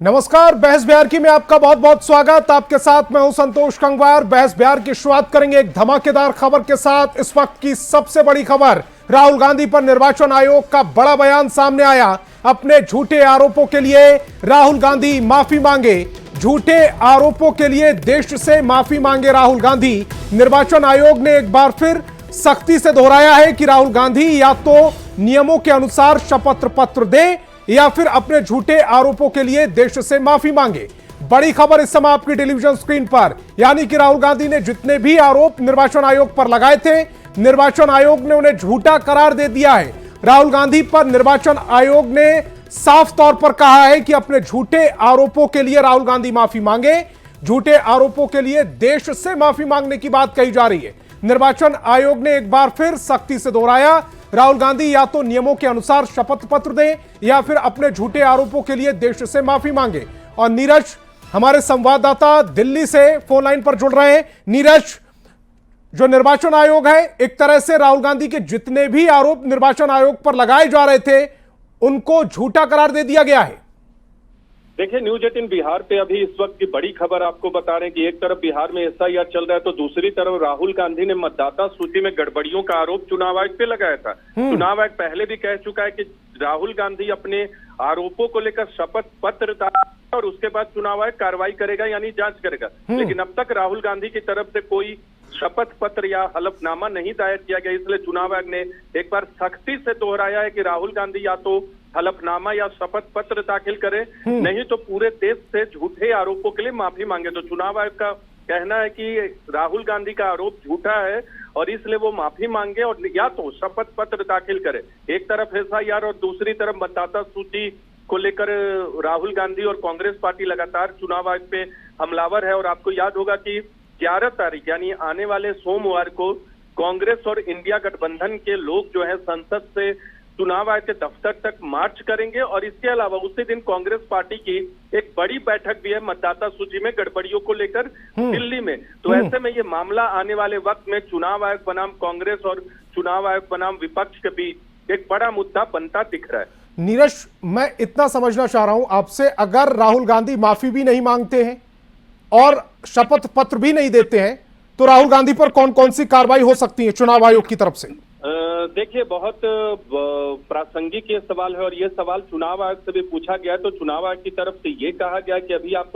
नमस्कार, बहस बिहार की में आपका बहुत बहुत स्वागत। आपके साथ मैं हूं संतोष गंगवार। बहस बिहार की शुरुआत करेंगे एक धमाकेदार खबर के साथ। इस वक्त की सबसे बड़ी खबर, राहुल गांधी पर निर्वाचन आयोग का बड़ा बयान सामने आया। अपने झूठे आरोपों के लिए राहुल गांधी माफी मांगे। झूठे आरोपों के लिए देश से माफी मांगे राहुल गांधी। निर्वाचन आयोग ने एक बार फिर सख्ती से दोहराया है कि राहुल गांधी या तो नियमों के अनुसार शपथ पत्र दे या फिर अपने झूठे आरोपों के लिए देश से माफी मांगे। बड़ी खबर इस समय आपकी टेलीविजन स्क्रीन पर, यानी कि राहुल गांधी ने जितने भी आरोप निर्वाचन आयोग पर लगाए थे, निर्वाचन आयोग ने उन्हें झूठा करार दे दिया है। राहुल गांधी पर निर्वाचन आयोग ने साफ तौर पर कहा है कि अपने झूठे आरोपों के लिए राहुल गांधी माफी मांगे। झूठे आरोपों के लिए देश से माफी मांगने की बात कही जा रही है। निर्वाचन आयोग ने एक बार फिर सख्ती से दोहराया, राहुल गांधी या तो नियमों के अनुसार शपथ पत्र दें या फिर अपने झूठे आरोपों के लिए देश से माफी मांगे। और नीरज, हमारे संवाददाता दिल्ली से फोन लाइन पर जुड़ रहे हैं। नीरज, जो निर्वाचन आयोग है, एक तरह से राहुल गांधी के जितने भी आरोप निर्वाचन आयोग पर लगाए जा रहे थे उनको झूठा करार दे दिया गया है। देखिए, न्यूज 18 बिहार पे अभी इस वक्त की बड़ी खबर आपको बता रहे हैं कि एक तरफ बिहार में एसआईआर चल रहा है तो दूसरी तरफ राहुल गांधी ने मतदाता सूची में गड़बड़ियों का आरोप चुनाव आयोग पे लगाया था। चुनाव आयोग पहले भी कह चुका है कि राहुल गांधी अपने आरोपों को लेकर शपथ पत्र और उसके बाद चुनाव आयोग कार्रवाई करेगा, यानी जांच करेगा। लेकिन अब तक राहुल गांधी की तरफ से कोई शपथ पत्र या हलफनामा नहीं दायर किया गया, इसलिए चुनाव आयोग ने एक बार सख्ती से दोहराया है कि राहुल गांधी या तो हलफनामा या शपथ पत्र दाखिल करें, नहीं तो पूरे देश से झूठे आरोपोों के लिए माफी मांगे। तो चुनाव आयोग का कहना है कि राहुल गांधी का आरोप झूठा है और इसलिए वो माफी मांगे और या तो शपथ पत्र दाखिल करे। एक तरफ एसआईआर और दूसरी तरफ मतदाता सूची को लेकर राहुल गांधी और कांग्रेस पार्टी लगातार चुनाव आयोग पे हमलावर है। और आपको याद होगा कि 11 तारीख यानी आने वाले सोमवार को कांग्रेस और इंडिया गठबंधन के लोग जो है संसद से चुनाव आयोग के दफ्तर तक मार्च करेंगे। और इसके अलावा उसी दिन कांग्रेस पार्टी की एक बड़ी बैठक भी है मतदाता सूची में गड़बड़ियों को लेकर दिल्ली में। तो ऐसे में ये मामला आने वाले वक्त में चुनाव आयोग बनाम कांग्रेस और चुनाव आयोग बनाम विपक्ष के बीच एक बड़ा मुद्दा बनता दिख रहा है। नीरज, मैं इतना समझना चाह रहा हूं आपसे, अगर राहुल गांधी माफी भी नहीं मांगते हैं और शपथ पत्र भी नहीं देते हैं तो राहुल गांधी पर कौन कौन सी कार्रवाई हो सकती है चुनाव आयोग की तरफ से? देखिए, बहुत प्रासंगिक ये सवाल है और ये सवाल चुनाव आयोग से भी पूछा गया। तो चुनाव आयोग की तरफ से ये कहा गया कि अभी आप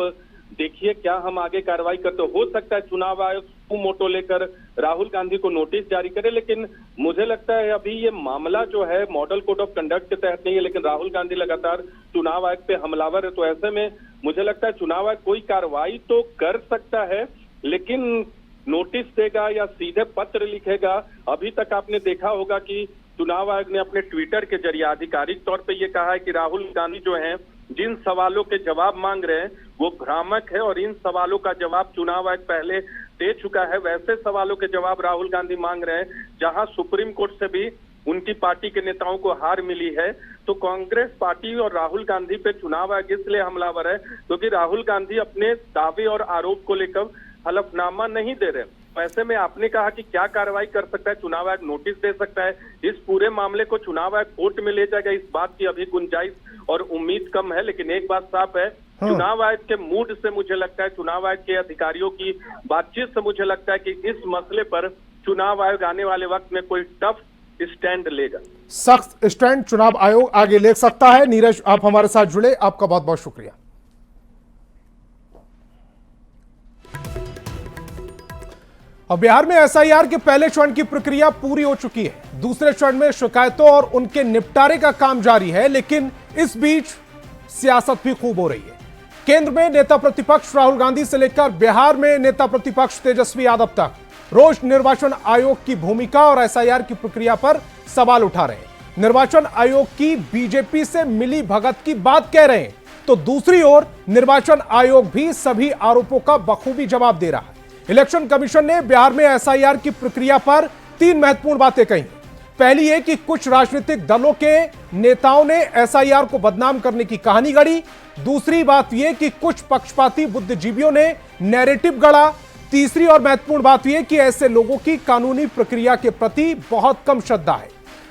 देखिए क्या हम आगे कार्रवाई करते हो सकता है चुनाव आयोग मोटो लेकर राहुल गांधी को नोटिस जारी करे। लेकिन मुझे लगता है अभी ये मामला जो है मॉडल कोड ऑफ कंडक्ट के तहत नहीं है, लेकिन राहुल गांधी लगातार चुनाव आयोग पे हमलावर है। तो ऐसे में मुझे लगता है चुनाव आयोग कोई कार्रवाई तो कर सकता है, लेकिन नोटिस देगा या सीधे पत्र लिखेगा। अभी तक आपने देखा होगा कि चुनाव आयोग ने अपने ट्विटर के जरिए आधिकारिक तौर पे ये कहा है कि राहुल गांधी जो हैं जिन सवालों के जवाब मांग रहे हैं वो भ्रामक है और इन सवालों का जवाब चुनाव आयोग पहले दे चुका है। वैसे सवालों के जवाब राहुल गांधी मांग रहे हैं जहां सुप्रीम कोर्ट से भी उनकी पार्टी के नेताओं को हार मिली है। तो कांग्रेस पार्टी और राहुल गांधी पे चुनाव आयोग इसलिए हमलावर है क्योंकि राहुल गांधी अपने दावे और आरोप को लेकर हलफनामा नहीं दे रहे। ऐसे में आपने कहा कि क्या कार्रवाई कर सकता है चुनाव आयोग? नोटिस दे सकता है। इस पूरे मामले को चुनाव आयोग कोर्ट में ले जाएगा, इस बात की अभी गुंजाइश और उम्मीद कम है। लेकिन एक बात साफ है, चुनाव आयोग के मूड से मुझे लगता है, चुनाव आयोग के अधिकारियों की बातचीत से मुझे लगता है कि इस मसले पर चुनाव आयोग आने वाले वक्त में कोई टफ स्टैंड लेगा। सख्त स्टैंड चुनाव आयोग आगे ले सकता है। नीरज, आप हमारे साथ जुड़े, आपका बहुत बहुत शुक्रिया। अब बिहार में एसआईआर के पहले चरण की प्रक्रिया पूरी हो चुकी है। दूसरे चरण में शिकायतों और उनके निपटारे का काम जारी है, लेकिन इस बीच सियासत भी खूब हो रही है। केंद्र में नेता प्रतिपक्ष राहुल गांधी से लेकर बिहार में नेता प्रतिपक्ष तेजस्वी यादव तक रोज निर्वाचन आयोग की भूमिका और एसआईआर की प्रक्रिया पर सवाल उठा रहे हैं। निर्वाचन आयोग की बीजेपी से मिली भगत की बात कह रहे हैं, तो दूसरी ओर निर्वाचन आयोग भी सभी आरोपों का बखूबी जवाब दे रहा है। इलेक्शन कमीशन ने बिहार में एसआईआर की प्रक्रिया पर 3 महत्वपूर्ण बातें कही। पहली है कि कुछ राजनीतिक दलों के नेताओं ने एसआईआर को बदनाम करने की कहानी गढ़ी। दूसरी बात यह कि कुछ पक्षपाती बुद्धिजीवियों ने नैरेटिव गढ़ा। तीसरी और महत्वपूर्ण बात यह कि ऐसे लोगों की कानूनी प्रक्रिया के प्रति बहुत कम श्रद्धा है।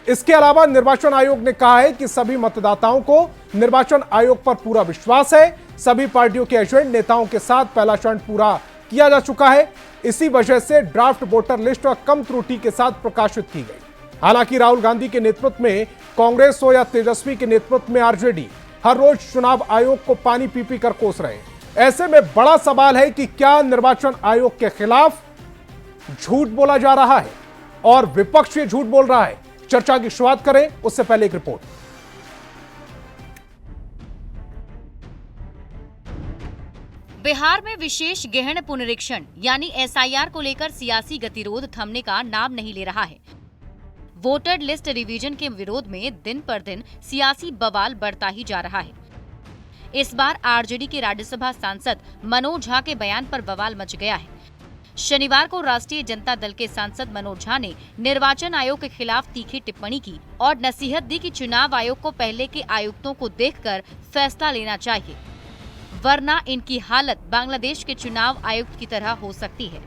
इसके अलावा निर्वाचन आयोग ने कहा है कि सभी मतदाताओं को निर्वाचन आयोग पर पूरा विश्वास है। सभी पार्टियों के एजेंट नेताओं के साथ पहला चरण पूरा किया जा चुका है। इसी वजह से ड्राफ्ट वोटर लिस्ट कम त्रुटि के साथ प्रकाशित की गई। हालांकि राहुल गांधी के नेतृत्व में कांग्रेस हो या तेजस्वी के नेतृत्व में आरजेडी हर रोज चुनाव आयोग को पानी पी पी कर कोस रहे हैं। ऐसे में बड़ा सवाल है कि क्या निर्वाचन आयोग के खिलाफ झूठ बोला जा रहा है और विपक्ष ये झूठ बोल रहा है। चर्चा की शुरुआत करें उससे पहले एक रिपोर्ट। बिहार में विशेष गहन पुनरीक्षण यानी एसआईआर को लेकर सियासी गतिरोध थमने का नाम नहीं ले रहा है। वोटर लिस्ट रिवीजन के विरोध में दिन पर दिन सियासी बवाल बढ़ता ही जा रहा है। इस बार आरजेडी के राज्यसभा सांसद मनोज झा के बयान पर बवाल मच गया है। शनिवार को राष्ट्रीय जनता दल के सांसद मनोज झा ने निर्वाचन आयोग के खिलाफ तीखी टिप्पणी की और नसीहत दी कि चुनाव आयोग को पहले के आयुक्तों को देखकर फैसला लेना चाहिए, वरना इनकी हालत बांग्लादेश के चुनाव आयुक्त की तरह हो सकती है।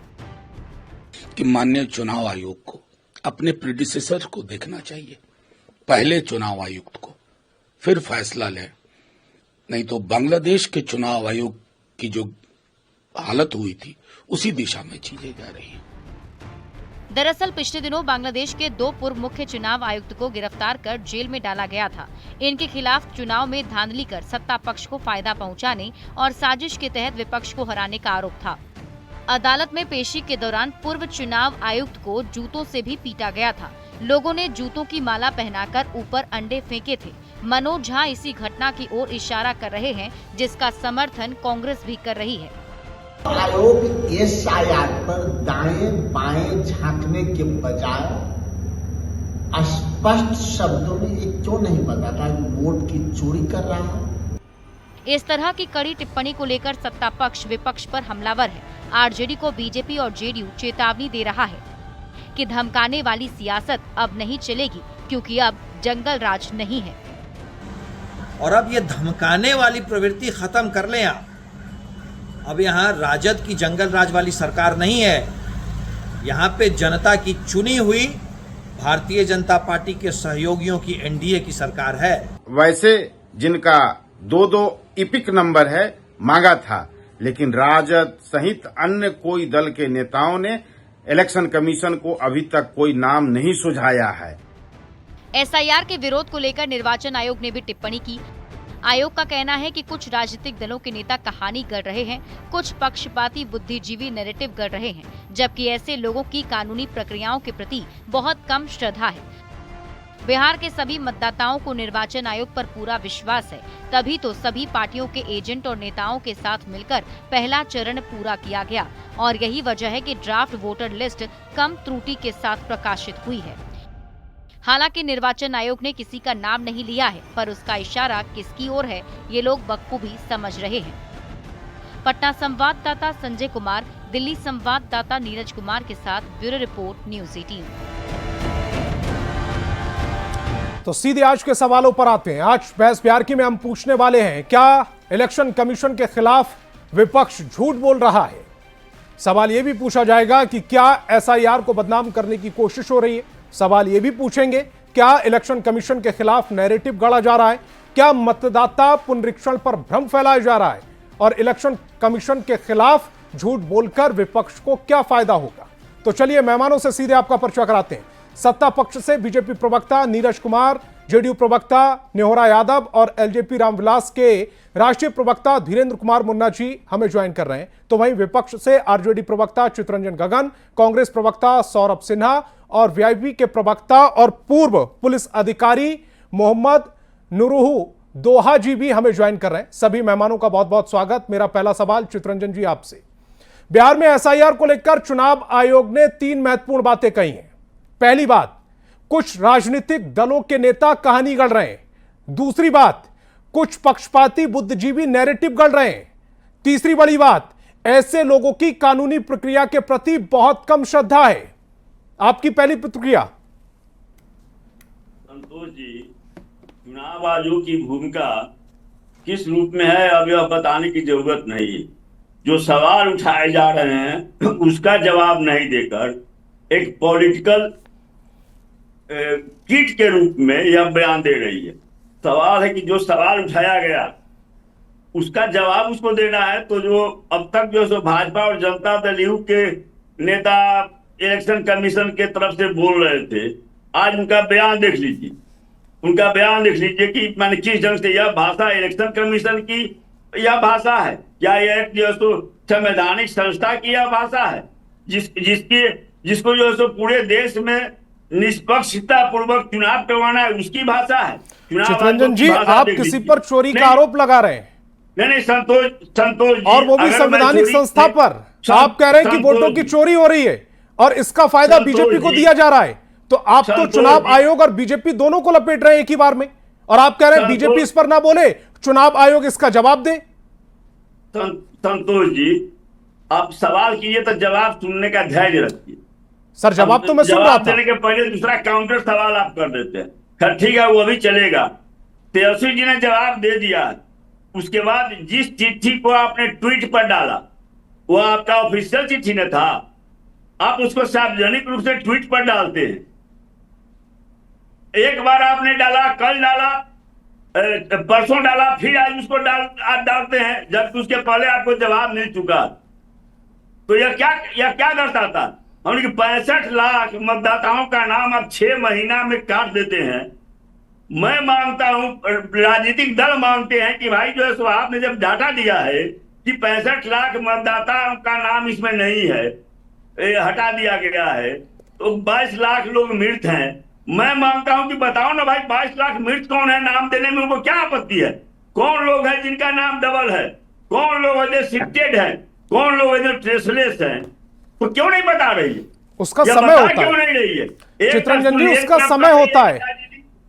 कि माननीय चुनाव आयोग को अपने प्रेडिसेसर को देखना चाहिए, पहले चुनाव आयुक्त को, फिर फैसला लें। नहीं तो बांग्लादेश के चुनाव आयोग की जो हालत हुई थी उसी दिशा में चीजें जा रही हैं। दरअसल पिछले दिनों बांग्लादेश के 2 पूर्व मुख्य चुनाव आयुक्त को गिरफ्तार कर जेल में डाला गया था। इनके खिलाफ चुनाव में धांधली कर सत्ता पक्ष को फायदा पहुंचाने और साजिश के तहत विपक्ष को हराने का आरोप था। अदालत में पेशी के दौरान पूर्व चुनाव आयुक्त को जूतों से भी पीटा गया था। लोगों ने जूतों की माला पहनाकर ऊपर अंडे फेंके थे। मनोज झा इसी घटना की ओर इशारा कर रहे हैं, जिसका समर्थन कांग्रेस भी कर रही है। आयोग एसआईआर पर दाएं बाएं झांकने के बजाय स्पष्ट शब्दों में ये क्यों नहीं बताता कि वोट की चोरी कर रहा है। इस तरह की कड़ी टिप्पणी को लेकर सत्ता पक्ष विपक्ष पर हमलावर है। आरजेडी को बीजेपी और जेडीयू चेतावनी दे रहा है कि धमकाने वाली सियासत अब नहीं चलेगी, क्योंकि अब जंगल राज नहीं है। और अब ये धमकाने वाली प्रवृत्ति खत्म कर लें आप। अब यहाँ राजद की जंगल राज वाली सरकार नहीं है, यहाँ पे जनता की चुनी हुई भारतीय जनता पार्टी के सहयोगियों की एनडीए की सरकार है। वैसे जिनका 2-2 इपिक नंबर है मांगा था, लेकिन राजद सहित अन्य कोई दल के नेताओं ने इलेक्शन कमीशन को अभी तक कोई नाम नहीं सुझाया है। एसआईआर के विरोध को लेकर निर्वाचन आयोग ने भी टिप्पणी की। आयोग का कहना है कि कुछ राजनीतिक दलों के नेता कहानी गढ़ रहे हैं, कुछ पक्षपाती बुद्धिजीवी नैरेटिव गढ़ रहे हैं, जबकि ऐसे लोगों की कानूनी प्रक्रियाओं के प्रति बहुत कम श्रद्धा है। बिहार के सभी मतदाताओं को निर्वाचन आयोग पर पूरा विश्वास है, तभी तो सभी पार्टियों के एजेंट और नेताओं के साथ मिलकर पहला चरण पूरा किया गया और यही वजह है कि ड्राफ्ट वोटर लिस्ट कम त्रुटि के साथ प्रकाशित हुई है। हालांकि निर्वाचन आयोग ने किसी का नाम नहीं लिया है, पर उसका इशारा किसकी ओर है ये लोग बखूबी समझ रहे हैं। पटना संवाददाता संजय कुमार, दिल्ली संवाददाता नीरज कुमार के साथ ब्यूरो रिपोर्ट न्यूज़ 18। तो सीधे आज के सवालों पर आते हैं। आज बहस बिहार की में हम पूछने वाले हैं, क्या इलेक्शन कमीशन के खिलाफ विपक्ष झूठ बोल रहा है? सवाल यह भी पूछा जाएगा कि क्या एसआईआर को बदनाम करने की कोशिश हो रही है? सवाल यह भी पूछेंगे, क्या इलेक्शन कमीशन के खिलाफ नैरेटिव गढ़ा जा रहा है? क्या मतदाता पुनरीक्षण पर भ्रम फैलाया जा रहा है? और इलेक्शन कमीशन के खिलाफ झूठ बोलकर विपक्ष को क्या फायदा होगा? तो चलिए मेहमानों से सीधे आपका परिचय कराते हैं। सत्ता पक्ष से बीजेपी प्रवक्ता नीरज कुमार, जेडीयू प्रवक्ता नेहोरा यादव और एलजेपी रामविलास के राष्ट्रीय प्रवक्ता धीरेन्द्र कुमार मुन्ना जी हमें ज्वाइन कर रहे हैं। तो वहीं विपक्ष से आरजेडी प्रवक्ता चितरंजन गगन, कांग्रेस प्रवक्ता सौरभ सिन्हा और वीआईपी के प्रवक्ता और पूर्व पुलिस अधिकारी मोहम्मद नुरूहु दोहा जी भी हमें ज्वाइन कर रहे हैं। सभी मेहमानों का बहुत बहुत स्वागत। मेरा पहला सवाल चितरंजन जी आपसे, बिहार में एसआईआर को लेकर चुनाव आयोग ने 3 महत्वपूर्ण बातें कही हैं। पहली बात, कुछ राजनीतिक दलों के नेता कहानी गढ़ रहे हैं। दूसरी बात, कुछ पक्षपाती बुद्धिजीवी नैरेटिव गढ़ रहे हैं। तीसरी बड़ी बात, ऐसे लोगों की कानूनी प्रक्रिया के प्रति बहुत कम श्रद्धा है। आपकी पहली प्रतिक्रिया। संतोष जी, चुनाव आयोग की भूमिका किस रूप में है अब यह बताने की जरूरत नहीं। जो सवाल उठाए जा रहे हैं उसका जवाब नहीं देकर एक पॉलिटिकल कीट के रूप में यह बयान दे रही है। सवाल है कि जो सवाल उठाया गया उसका जवाब उसको देना है। तो जो अब तक जो सो भाजपा और जनता दल यू के नेता इलेक्शन कमीशन के तरफ से बोल रहे थे, आज उनका बयान देख लीजिए। उनका बयान लिख लीजिए कि मैंने किस ढंग से यह भाषा इलेक्शन कमीशन की यह भाषा है, क्या यह जो है सो संवैधानिक संस्था की यह भाषा है जिसको जो है सो पूरे देश में निष्पक्षता पूर्वक चुनाव करवाना है, उसकी भाषा है। चित्ररंजन जी, आप किसी पर चोरी का आरोप लगा रहे हैं। नहीं, संतोष जी, और वो भी संवैधानिक संस्था पर। आप कह रहे हैं कि वोटों की चोरी हो रही है और इसका फायदा बीजेपी को दिया जा रहा है। तो आप तो चुनाव आयोग और बीजेपी दोनों को लपेट रहे हैं एक ही बार में, और आप कह रहे हैं बीजेपी इस पर ना बोले, चुनाव आयोग इसका जवाब दे। संतोष जी, आप सवाल कीजिए तो जवाब सुनने का धैर्य रखिए। सर जवाब तो मैं सुन रहा था। जवाब देने के पहले दूसरा काउंटर सवाल आप कर देते हैं। खैर ठीक है, वो भी चलेगा। तेजस्वी जी ने जवाब दे दिया। उसके बाद जिस चिट्ठी को आपने ट्वीट पर डाला वो आपका ऑफिशियल चिट्ठी न था, आप उसको सार्वजनिक रूप से ट्वीट पर डालते हैं। एक बार आपने डाला, कल डाला, परसों डाला, फिर आज उसको डालते हैं, जबकि उसके पहले आपको जवाब मिल चुका। तो यह क्या दर्शाता? हमने 65 लाख मतदाताओं का नाम आप 6 महीना में काट देते हैं। मैं मानता हूं, राजनीतिक दल मानते हैं कि भाई जो है सो आपने जब डाटा दिया है कि 65 लाख मतदाताओं का नाम इसमें नहीं है, हटा दिया गया है, तो 22 लाख लोग मृत हैं। मैं मानता हूं कि बताओ ना भाई, 22 लाख मृत कौन है? नाम देने में उनको क्या आपत्ति है? कौन लोग हैं जिनका नाम डबल है? कौन लोग है जो शिफ्टेड है? कौन लोग है जो ट्रेसलेस है? तो क्यों नहीं बता रही है? उसका समय होता क्यों नहीं रही है? चित्ररंजन जी, उसका समय होता है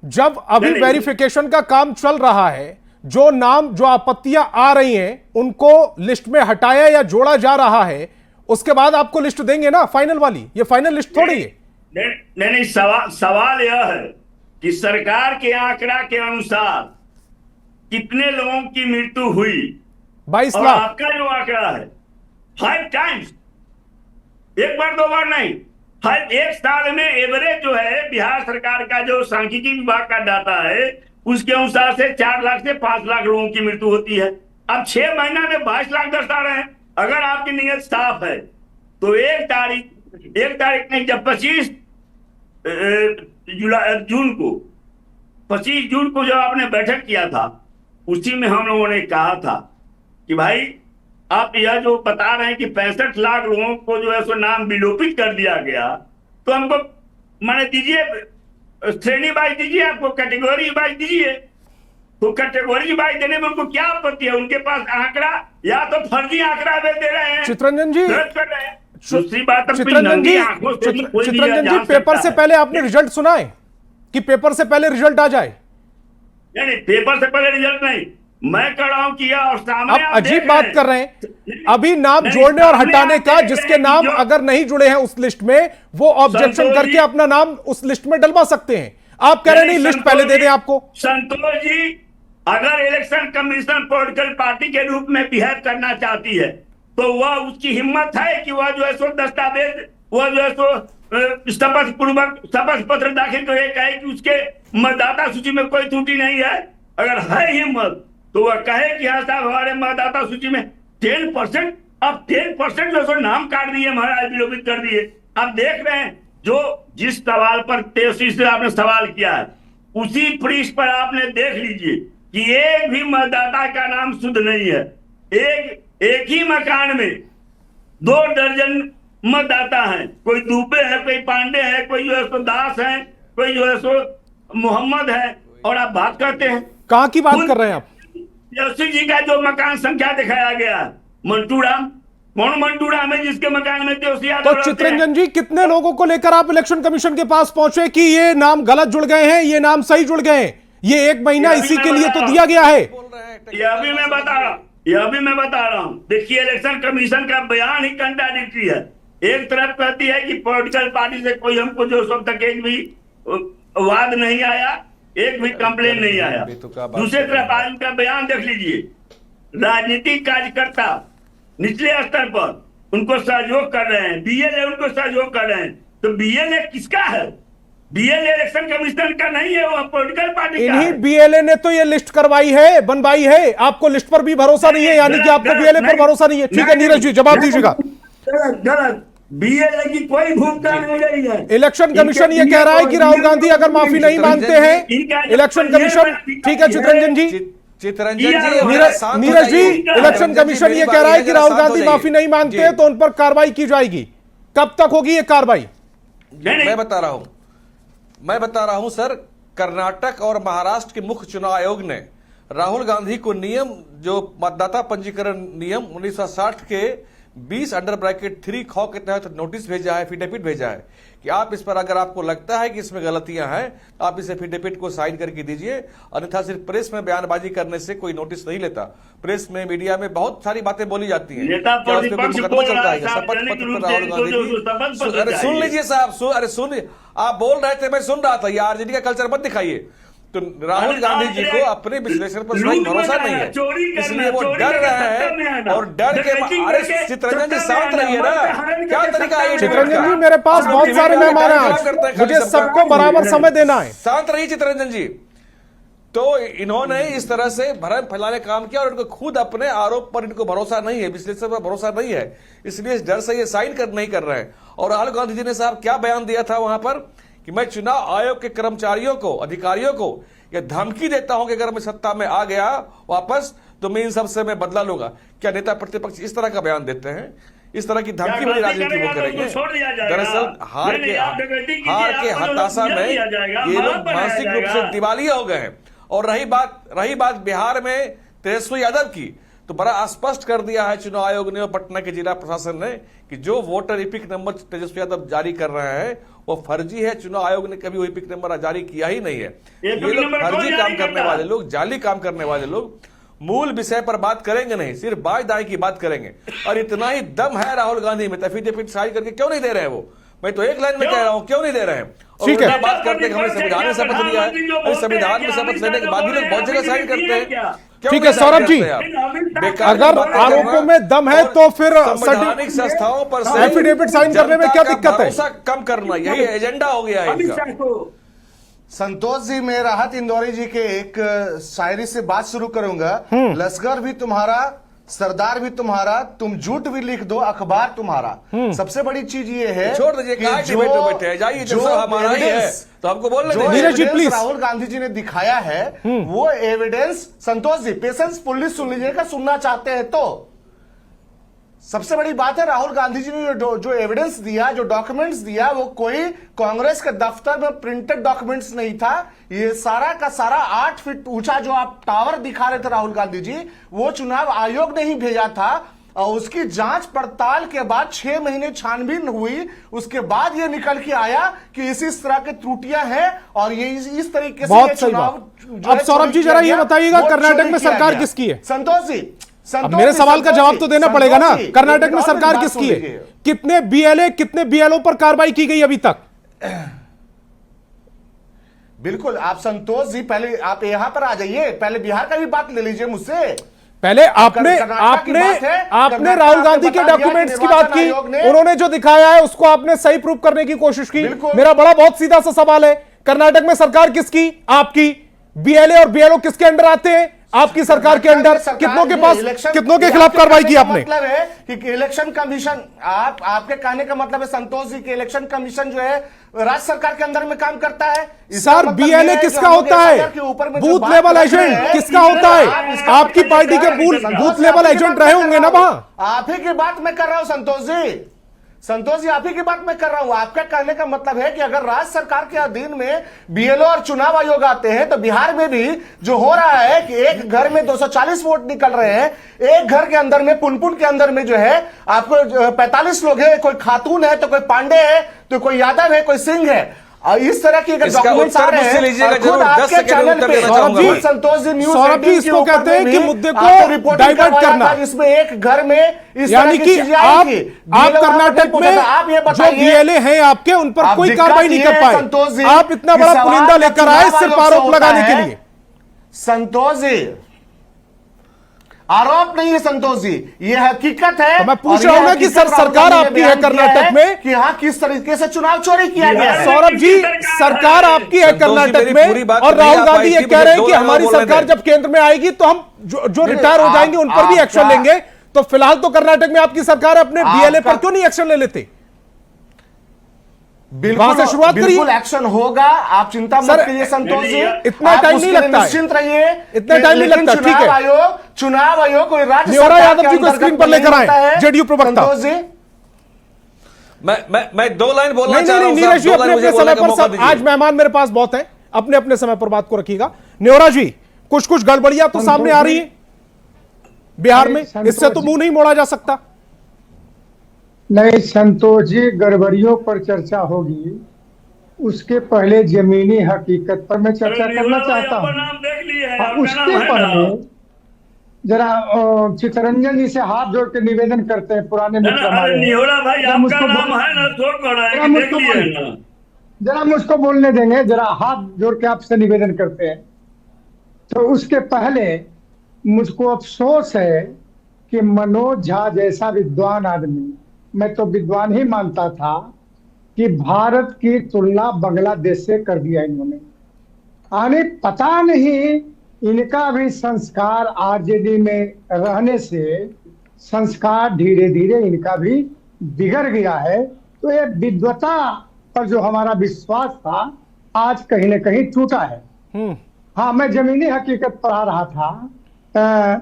जब अभी वेरिफिकेशन का काम चल रहा है। जो नाम, जो आपत्तियां आ रही हैं उनको लिस्ट में हटाया या जोड़ा जा रहा है, उसके बाद आपको लिस्ट देंगे ना फाइनल वाली। ये फाइनल लिस्ट थोड़ी है। नहीं, सवाल यह है कि सरकार के आंकड़ा के अनुसार कितने लोगों की मृत्यु हुई? 22 और लाख। आपका जो आंकड़ा है 5 टाइम्स, एक बार दो बार नहीं, हर एक साल में एवरेज जो है बिहार सरकार का जो सांख्यिकी विभाग का डाटा है उसके अनुसार से 4 लाख से 5 लाख लोगों की मृत्यु होती है। अब 6 महीना में 22 लाख दर्शा रहे हैं। अगर आपकी नीयत साफ है तो एक तारीख नहीं, जब 25 जून को जब आपने बैठक किया था, उसी में हम लोगों ने कहा था कि भाई आप यह जो बता रहे हैं कि 65 लाख लोगों को जो है सो नाम विलोपित कर दिया गया, तो हमको माने दीजिए, श्रेणी वाइज दीजिए, आपको कैटेगरी वाइज दीजिए। तो कैटेगरी वाइज देने में उनको क्या आपत्ति है? उनके पास आंकड़ा या तो फर्जी आंकड़ा वे दे रहे हैं, चित्ररंजन जी, कर रहे हैं। दूसरी बात, चित्ररंजन जी, पेपर से पहले आपने रिजल्ट सुना है कि पेपर से पहले रिजल्ट आ जाए? नहीं, पेपर से पहले रिजल्ट नहीं, मैं कह रहा हूं कि और सामने आप अजीब बात कर रहे हैं। अभी नाम जोड़ने और हटाने का, जिसके नाम अगर नहीं जुड़े हैं उस लिस्ट में, वो ऑब्जेक्शन करके अपना नाम उस लिस्ट में डलवा सकते हैं। आप कह रहे नहीं, लिस्ट पहले दे दें आपको। संतोष जी, अगर इलेक्शन कमीशन पॉलिटिकल पार्टी के रूप में बिहेव करना चाहती है तो वह, उसकी हिम्मत है कि वह जो है सो दस्तावेज, वह जो है सो शपथ पत्र दाखिल करके कहे कि उसके मतदाता सूची में कोई त्रुटि नहीं है। अगर है हिम्मत तो वह कहे कि हाँ साहब, हमारे मतदाता सूची में 10%, अब 10% जो सो नाम काट दिए, महाराज विलोपित कर दिए। आप देख रहे हैं, जो जिस सवाल पर तेजस्वी से आपने सवाल किया है उसी पृष्ठ पर आपने देख लीजिए कि एक भी मतदाता का नाम शुद्ध नहीं है। एक ही मकान में 2 दर्जन मतदाता हैं, कोई दुबे है, कोई पांडे है, कोई जो है सो दास है, कोई जो है सो मोहम्मद है, और आप बात करते हैं। कहां की बात कर रहे हैं आप? तेजस्वी जी का जो मकान संख्या दिखाया गया, मंटूराम, कौन मंटूराम है जिसके मकान में तेजस्वी यादव? तो चित्ररंजन जी, कितने लोगों को लेकर आप इलेक्शन कमीशन के पास पहुंचे कि ये नाम गलत जुड़ गए हैं, ये नाम सही जुड़ गए हैं? ये 1 महीना इसी के लिए तो दिया गया है। यह भी मैं बता रहा हूं। देखिए, इलेक्शन कमीशन का बयान ही कंट्राडिक्टरी है। एक तरफ कहती है कि पॉलिटिकल पार्टी से कोई हमको जो सब तक एक भी वाद नहीं आया, एक भी कंप्लेन नहीं आया। दूसरी तरफ आज उनका बयान देख लीजिए, राजनीतिक कार्यकर्ता निचले स्तर पर उनको सहयोग कर रहे हैं, बीएलए उनको सहयोग कर रहे हैं। तो बीएलए किसका है? बीएलए इलेक्शन कमीशन का नहीं है, वो पॉलिटिकल पार्टी का इन्हीं है। बीएलए ने तो ये लिस्ट करवाई है, बनवाई है। आपको लिस्ट पर भी भरोसा नहीं है, यानी कि आपको बीएलए पर भरोसा नहीं है। ठीक है नीरज जी, जवाब दीजिएगा। गलत, बीएलए की कोई भूमिका नहीं रही है। इलेक्शन कमीशन ये कह रहा है कि राहुल गांधी अगर माफी नहीं मांगते हैं, इलेक्शन कमीशन, ठीक है चित्रंजन जी, चित्रंजन जी, नीरज जी, इलेक्शन कमीशन ये कह रहा है कि राहुल गांधी माफी नहीं मांगते हैं तो उन पर कार्रवाई की जाएगी। कब तक होगी ये कार्रवाई? मैं बता रहा हूं सर, कर्नाटक और महाराष्ट्र के मुख्य चुनाव आयोग ने राहुल गांधी को नियम, जो मतदाता पंजीकरण नियम 1960 के 20 अंडर ब्रैकेट 3 ख के तहत नोटिस भेजा है, एफिडेविट भेजा है कि आप इस पर अगर आपको लगता है कि इसमें गलतियां हैं, आप इस एफिडेविट को साइन करके दीजिए, अन्यथा सिर्फ प्रेस में बयानबाजी करने से कोई नोटिस नहीं लेता। प्रेस में, मीडिया में बहुत सारी बातें बोली जाती हैं, क्या उस पर कोई मुकदमा चलता है? शपथ पत्र पर राहुल गांधी की, अरे सुन लीजिए साहब, अरे सुन, आप बोल रहे थे, मैं सुन रहा था, ये आरजेडी का कल्चर मत दिखाइए। तो राहुल गांधी जी को अपने विश्लेषण पर भरोसा नहीं है, इसलिए वो डर रहे हैं, और डर के, अरे चित्रंजन जी शांत रहिए ना, क्या तरीका है? चित्रंजन जी, मेरे पास बहुत सारे मेहमान हैं आज, मुझे सबको बराबर समय देना है। शांत रहिए चित्रंजन जी। तो इन्होंने इस तरह से भ्रम फैलाने का काम किया, और इनको खुद अपने आरोप पर इनको भरोसा नहीं है, विश्लेषण पर भरोसा नहीं है, इसलिए इस डर से ये साइन नहीं कर रहे हैं। और राहुल गांधी जी ने साहब क्या बयान दिया था वहां पर कि मैं चुनाव आयोग के कर्मचारियों को, अधिकारियों को यह धमकी देता हूं कि अगर मैं सत्ता में आ गया वापस तो मैं इन सबसे मैं बदला लूंगा। क्या नेता प्रतिपक्ष इस तरह का बयान देते हैं? इस तरह की धमकी वाली राजनीति वो करेंगे? दरअसल हार के हताशा में ये लोग मानसिक रूप से दिवालिया हो गए हैं। और रही बात बिहार में तेजस्वी यादव की, तो बड़ा स्पष्ट कर दिया है चुनाव आयोग ने और पटना के जिला प्रशासन ने कि जो voter EPIC number Tejashwi Yadav जारी कर रहे हैं वो फर्जी है। चुनाव आयोग ने कभी वो इपिक नंबर जारी किया ही नहीं है। ये लोग फर्जी काम करने वाले लोग, जाली काम करने वाले लोग मूल विषय पर बात करेंगे नहीं, सिर्फ बाई दाई की बात करेंगे। और इतना ही दम है राहुल गांधी में, एफिडेविट साइन करके क्यों नहीं दे रहे हैं वो? मैं तो एक लाइन में कह रहा हूं, क्यों नहीं दे रहे हैं? और बात करते हैं हमने संविधान में शपथ लिया है, संविधान में शपथ लेने के बाद भी लोग बहुत जगह साइन करते हैं। ठीक है सौरभ जी, अगर आरोपों में दम है तो फिर संवैधानिक संस्थाओं पर एफिडेविट साइन करने में क्या दिक्कत है? कम करना यही एजेंडा हो गया है इनका। संतोष जी, मैं राहत इंदौरी जी के एक शायरी से बात शुरू करूंगा। लश्कर भी तुम्हारा, सरदार भी तुम्हारा, तुम झूठ भी लिख दो, अखबार तुम्हारा। सबसे बड़ी चीज ये है, छोड़ दीजिए, जो हमारा ही है तो हमको बोलने दीजिए। राहुल गांधी जी ने दिखाया है वो evidence, Santosh ji patience police सुन लीजिएगा, सुनना चाहते हैं तो। सबसे बड़ी बात है, राहुल गांधी जी ने जो एविडेंस दिया, जो डॉक्यूमेंट्स दिया, वो कोई कांग्रेस के दफ्तर में प्रिंटेड डॉक्यूमेंट्स नहीं था। ये सारा का सारा 8 फीट ऊंचा जो आप टावर दिखा रहे थे राहुल गांधी जी, वो चुनाव आयोग ने ही भेजा था। और उसकी जांच पड़ताल के बाद 6 महीने छानबीन हुई, उसके बाद ये निकल के आया कि इस तरह की त्रुटियां हैं और ये इस तरीके से चुनाव। अब सौरभ जी जरा ये बताइएगा, कर्नाटक में सरकार किसकी है? संतोष जी, अब मेरे सवाल का जवाब तो देना पड़ेगा ना। कर्नाटक में सरकार किसकी है? कितने बीएलए, कितने बीएलओ पर कार्रवाई की गई अभी तक? बिल्कुल, आप संतोष जी पहले आप यहां पर आ जाइए, पहले बिहार का भी बात ले लीजिए मुझसे। पहले आपने राहुल गांधी के डॉक्यूमेंट्स की बात की, उन्होंने जो दिखाया है उसको आपने सही प्रूव करने की कोशिश की। मेरा बड़ा बहुत सीधा सा सवाल है, कर्नाटक में सरकार किसकी? आपकी। बीएलए और बीएलओ किसके अंडर आते हैं? आपकी सरकार के अंडर। कितनों के पास, कितनों के खिलाफ कार्रवाई की आपने? मतलब है कि इलेक्शन कमीशन, आपके कहने का मतलब है संतोष जी कि इलेक्शन कमीशन जो है राज्य सरकार के अंदर में काम करता है। सर बीएलए किसका होता है? बूथ लेवल एजेंट किसका होता है? आपकी पार्टी के बूथ लेवल एजेंट रहे होंगे ना वहां। आप ही की बात मैं कर रहा हूं संतोष जी, संतोष जी आप ही की बात मैं कर रहा हूं। आपका कहने का मतलब है कि अगर राज्य सरकार के अधीन में बीएलओ और चुनाव आयोग आते हैं तो बिहार में भी जो हो रहा है कि एक घर में 240 वोट निकल रहे हैं, एक घर के अंदर में पुनपुन के अंदर में जो है आपको 45 लोग हैं, कोई खातून है तो कोई पांडे है तो कोई यादव है, कोई सिंह है। इस तरह की डॉक्यूमेंट्स आ रहे हैं खुद आपके चैनल पे। संतोष जी न्यूज़, सौरभ जी इसको कहते हैं कि मुद्दे को डाइवर्ट करना, जिसमें एक घर में इस यानी कि आप कर्नाटक में जो बीएलए हैं आपके, उन पर कोई कार्रवाई नहीं कर पाए। आप इतना बड़ा पुलिंदा लेकर आए सिर्फ आरोप लगाने के लिए। संतोष जी आरोप नहीं है संतोष जी, ये हकीकत है। तो मैं पूछ और रहा हूं ये ना कि हकीकत सरकार राहुल आपकी गांधी ने है बयान किया कर्नाटक में कि हाँ किस तरीके से चुनाव चोरी किया गया है। सौरभ जी, सरकार आपकी है कर्नाटक में और राहुल गांधी ये कह रहे हैं कि हमारी सरकार जब केंद्र में आएगी तो हम जो रिटायर हो जाएंगे उन पर भी एक्शन लेंगे। तो फिलहाल तो कर्नाटक में आपकी सरकार अपने बीएलए पर क्यों नहीं एक्शन ले लेते? वहां से शुरुआत करिए। बिल्कुल एक्शन होगा, आप चिंता मत करिए संतोष जी, इतना टाइम नहीं लगता है, निश्चिंत रहिए, इतना टाइम नहीं लगता। ठीक है, चुनाव आयोग कोई राज्य न्योरा सरकार यादव के जी को अंतर्गत स्क्रीन पर लेकर आए, जेडीयू प्रवक्ता। संतोष जी, मैं 2 लाइन बोलना चाह रहा हूं। नीरज जी अपने अपने समय पर, सब आज मेहमान मेरे पास बहुत हैं, अपने अपने समय पर बात को रखिएगा। न्योरा जी, कुछ कुछ गड़बड़ियां तो सामने आ रही है बिहार में, इससे तो मुंह नहीं मोड़ा जा सकता। नहीं संतोष जी, गड़बड़ियों पर चर्चा होगी, उसके पहले जमीनी हकीकत पर मैं चर्चा करना चाहता हूं। उसके पहले जरा चितरंजन जी से हाथ जोड़ के निवेदन करते हैं, पुराने मित्र हमारे, जरा मुझको बोलने देंगे, जरा हाथ जोड़ के आपसे निवेदन करते हैं। तो उसके पहले मुझको अफसोस है कि मनोज झा जैसा विद्वान आदमी, मैं तो विद्वान ही मानता था, कि भारत की तुलना बांग्लादेश से कर दिया इन्होंने। आने पता नहीं इनका भी संस्कार आरजेडी में रहने से संस्कार धीरे धीरे इनका भी बिगड़ गया है। तो ये विद्वता पर जो हमारा विश्वास था आज कहीं ना कहीं टूटा है। हाँ, मैं जमीनी हकीकत पर आ रहा था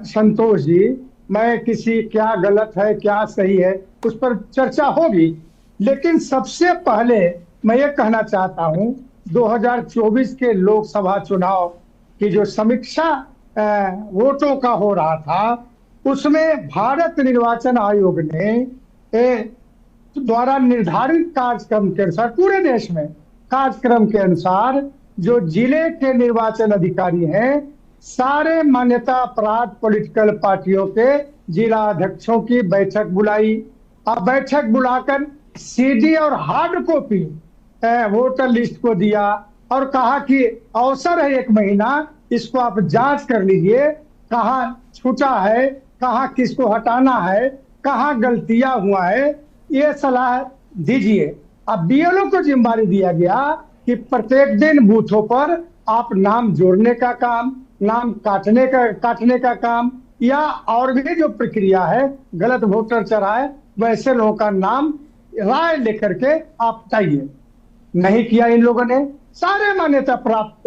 संतोष जी, मैं किसी क्या गलत है क्या सही है उस पर चर्चा होगी, लेकिन सबसे पहले मैं ये कहना चाहता हूं 2024 के लोकसभा चुनाव की जो समीक्षा वोटों का हो रहा था, उसमें भारत निर्वाचन आयोग ने द्वारा निर्धारित कार्यक्रम के अनुसार पूरे देश में कार्यक्रम के अनुसार जो जिले के निर्वाचन अधिकारी हैं, सारे मान्यता प्राप्त पॉलिटिकल पार्टियों के जिला अध्यक्षों की बैठक बुलाई। अब बैठक बुलाकर सीडी और हार्ड कॉपी वोटर लिस्ट को दिया और कहा कि अवसर है 1 महीना, इसको आप जांच कर लीजिए, कहाँ छूटा है, कहाँ किसको हटाना है, कहाँ गलतियां हुआ है, ये सलाह दीजिए। अब बीएलओ को जिम्मेदारी दिया गया कि प्रत्येक दिन बूथों पर आप नाम जोड़ने का काम, नाम काटने का काम, या और भी जो प्रक्रिया है, गलत वोटर चढ़ाए वैसे लोगों का नाम राय लेकर के आप बताइए। नहीं किया इन लोगों ने, सारे मान्यता प्राप्त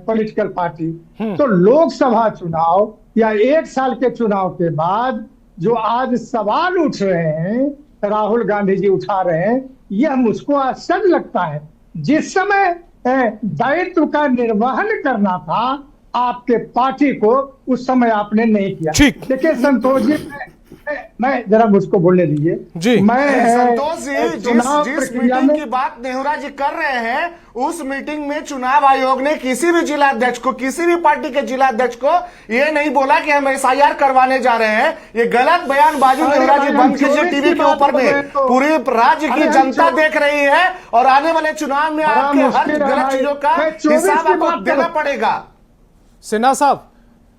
पॉलिटिकल पार्टी। तो लोकसभा चुनाव या 1 साल के चुनाव के बाद जो आज सवाल उठ रहे हैं, राहुल गांधी जी उठा रहे हैं, यह मुझको आश्चर्य लगता है। जिस समय दायित्व का निर्वहन करना था आपके पार्टी को, उस समय आपने नहीं किया। देखिए संतोष जी, मैं जरा मुझको बोलने दीजिए जी। मैं संतोष जी, जिस मीटिंग की बात नेहरा जी कर रहे हैं, उस मीटिंग में चुनाव आयोग ने किसी भी जिला अध्यक्ष को, किसी भी पार्टी के जिला अध्यक्ष को ये नहीं बोला कि हम SIR करवाने जा रहे हैं। ये गलत बयानबाजी नेहरा जी बंद कीजिए टीवी के ऊपर में, पूरी राज्य की जनता देख रही है और आने वाले चुनाव में आपके हर गलत चीजों का हिसाब आपको देना पड़ेगा। सिन्हा साहब,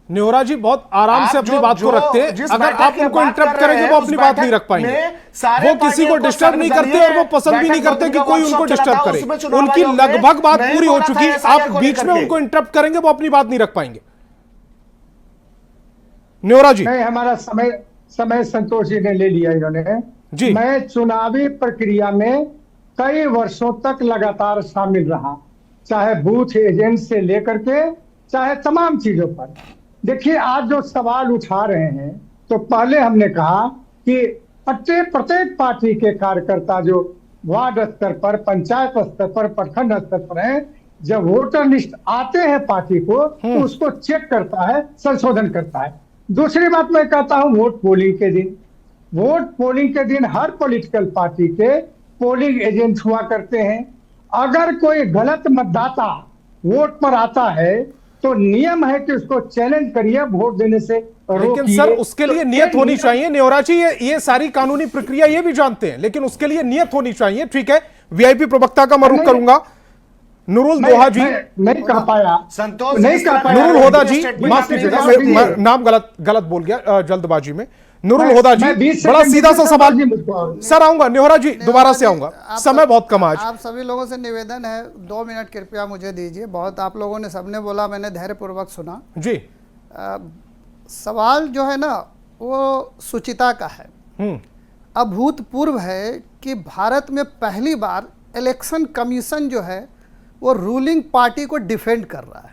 न्योरा जी बहुत आराम से अपनी बात को रखते हैं, अगर आप उनको इंटरप्ट करेंगे वो अपनी बात नहीं रख पाएंगे। वो किसी को डिस्टर्ब नहीं करते और वो पसंद भी नहीं करते कि कोई उनको डिस्टर्ब करे। उनकी लगभग बात पूरी हो चुकी, आप बीच में उनको इंटरप्ट करेंगे वो अपनी बात नहीं रख पाएंगे। न्योरा जी, नहीं, हमारा समय संतोष जी ने ले लिया इन्होंने जी। मैं चुनावी प्रक्रिया में कई वर्षों तक लगातार शामिल रहा, चाहे बूथ एजेंट से लेकर के चाहे तमाम चीजों पर। देखिए, आज जो सवाल उठा रहे हैं, तो पहले हमने कहा कि प्रत्येक पार्टी के कार्यकर्ता जो वार्ड स्तर पर, पंचायत स्तर पर, प्रखंड स्तर पर हैं, जब वोटर लिस्ट आते हैं पार्टी को तो उसको चेक करता है, संशोधन करता है। दूसरी बात मैं कहता हूं, वोट पोलिंग के दिन हर पॉलिटिकल पार्टी के पोलिंग एजेंट हुआ करते हैं। अगर कोई गलत मतदाता वोट पर आता है तो नियम है कि उसको चैलेंज करिए, वोट देने से रोकिए। लेकिन सर, उसके लिए नियत होनी चाहिए। न्योरा जी, ये सारी कानूनी प्रक्रिया ये भी जानते हैं, लेकिन उसके लिए नियत होनी चाहिए। ठीक है, वीआईपी प्रवक्ता का मैं रुख करूंगा। नुरुल दोहा जी, नहीं कह पाया, संतोष नहीं कह पाया। नुरुल होदा जी, स्टेटमेंट माफ आपने कीजिएगा, जवाब दिया। मैं नाम गलत बोल गया जल्दबाजी में। नुरुल मैं- होदा जी, मैं 20 बड़ा सेकंड सीधा सा दीजिए सवाल। जी मुझको। सर आऊंगा, नेहरा जी दोबारा से आऊंगा, समय बहुत कम आज। आप सभी लोगों से निवेदन है, 2 मिनट कृपया मुझे दीजिए। बहुत आप लोगों ने सबने बोला, मैंने धैर्यपूर्वक सुना। जी। सवाल जो है ना वो सुचिता का है। अभूतपूर्व है कि भारत में पहली बार इलेक्शन कमीशन जो है वो रूलिंग पार्टी को डिफेंड कर रहा है।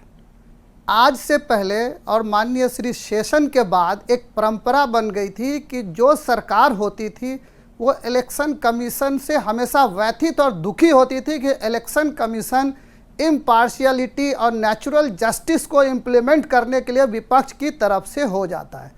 आज से पहले और माननीय श्री शेषन के बाद एक परंपरा बन गई थी कि जो सरकार होती थी वो इलेक्शन कमीशन से हमेशा व्यथित और दुखी होती थी कि इलेक्शन कमीशन इम्पार्शियलिटी और नेचुरल जस्टिस को इम्प्लीमेंट करने के लिए विपक्ष की तरफ से हो जाता है।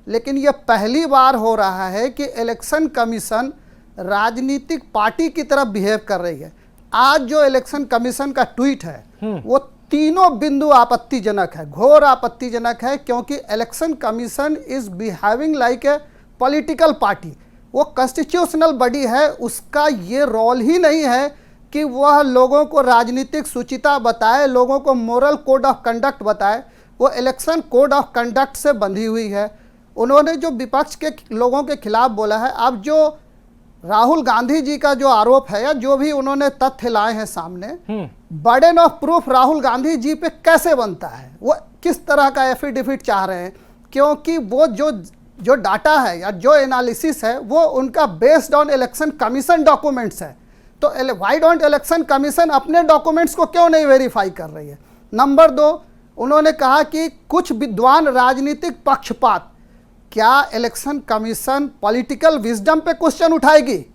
लेकिन ये पहली बार हो रहा है कि इलेक्शन कमीशन राजनीतिक पार्टी की तरफ बिहेव कर रही है। आज जो इलेक्शन कमीशन का ट्वीट है वो तीनों बिंदु आपत्तिजनक है, घोर आपत्तिजनक है, क्योंकि election commission is behaving like a political party. वो कॉन्स्टिट्यूशनल बॉडी है, उसका ये रोल ही नहीं है कि वह लोगों को राजनीतिक शुचिता बताए, लोगों को मोरल कोड ऑफ कंडक्ट बताए। वो इलेक्शन कोड ऑफ कंडक्ट से बंधी हुई है। उन्होंने जो विपक्ष के लोगों के खिलाफ बोला है, अब जो राहुल गांधी जी का जो आरोप है या जो भी उन्होंने तथ्य लाए हैं सामने, burden of proof Rahul Gandhi ji पे कैसे बनता है, वो किस तरह का एफिडेविट चाह रहे हैं, क्योंकि वो जो डाटा है या जो एनालिसिस है वो उनका based on election commission documents है। तो व्हाई डोंट इलेक्शन कमीशन अपने डॉक्यूमेंट्स को क्यों नहीं वेरीफाई कर रही है। नंबर 2, उन्होंने कहा कि कुछ विद्वान राजनीतिक पक्षपात, क्या इलेक्शन कमीशन पॉलिटिकल विजडम पे क्वेश्चन उठाएगी?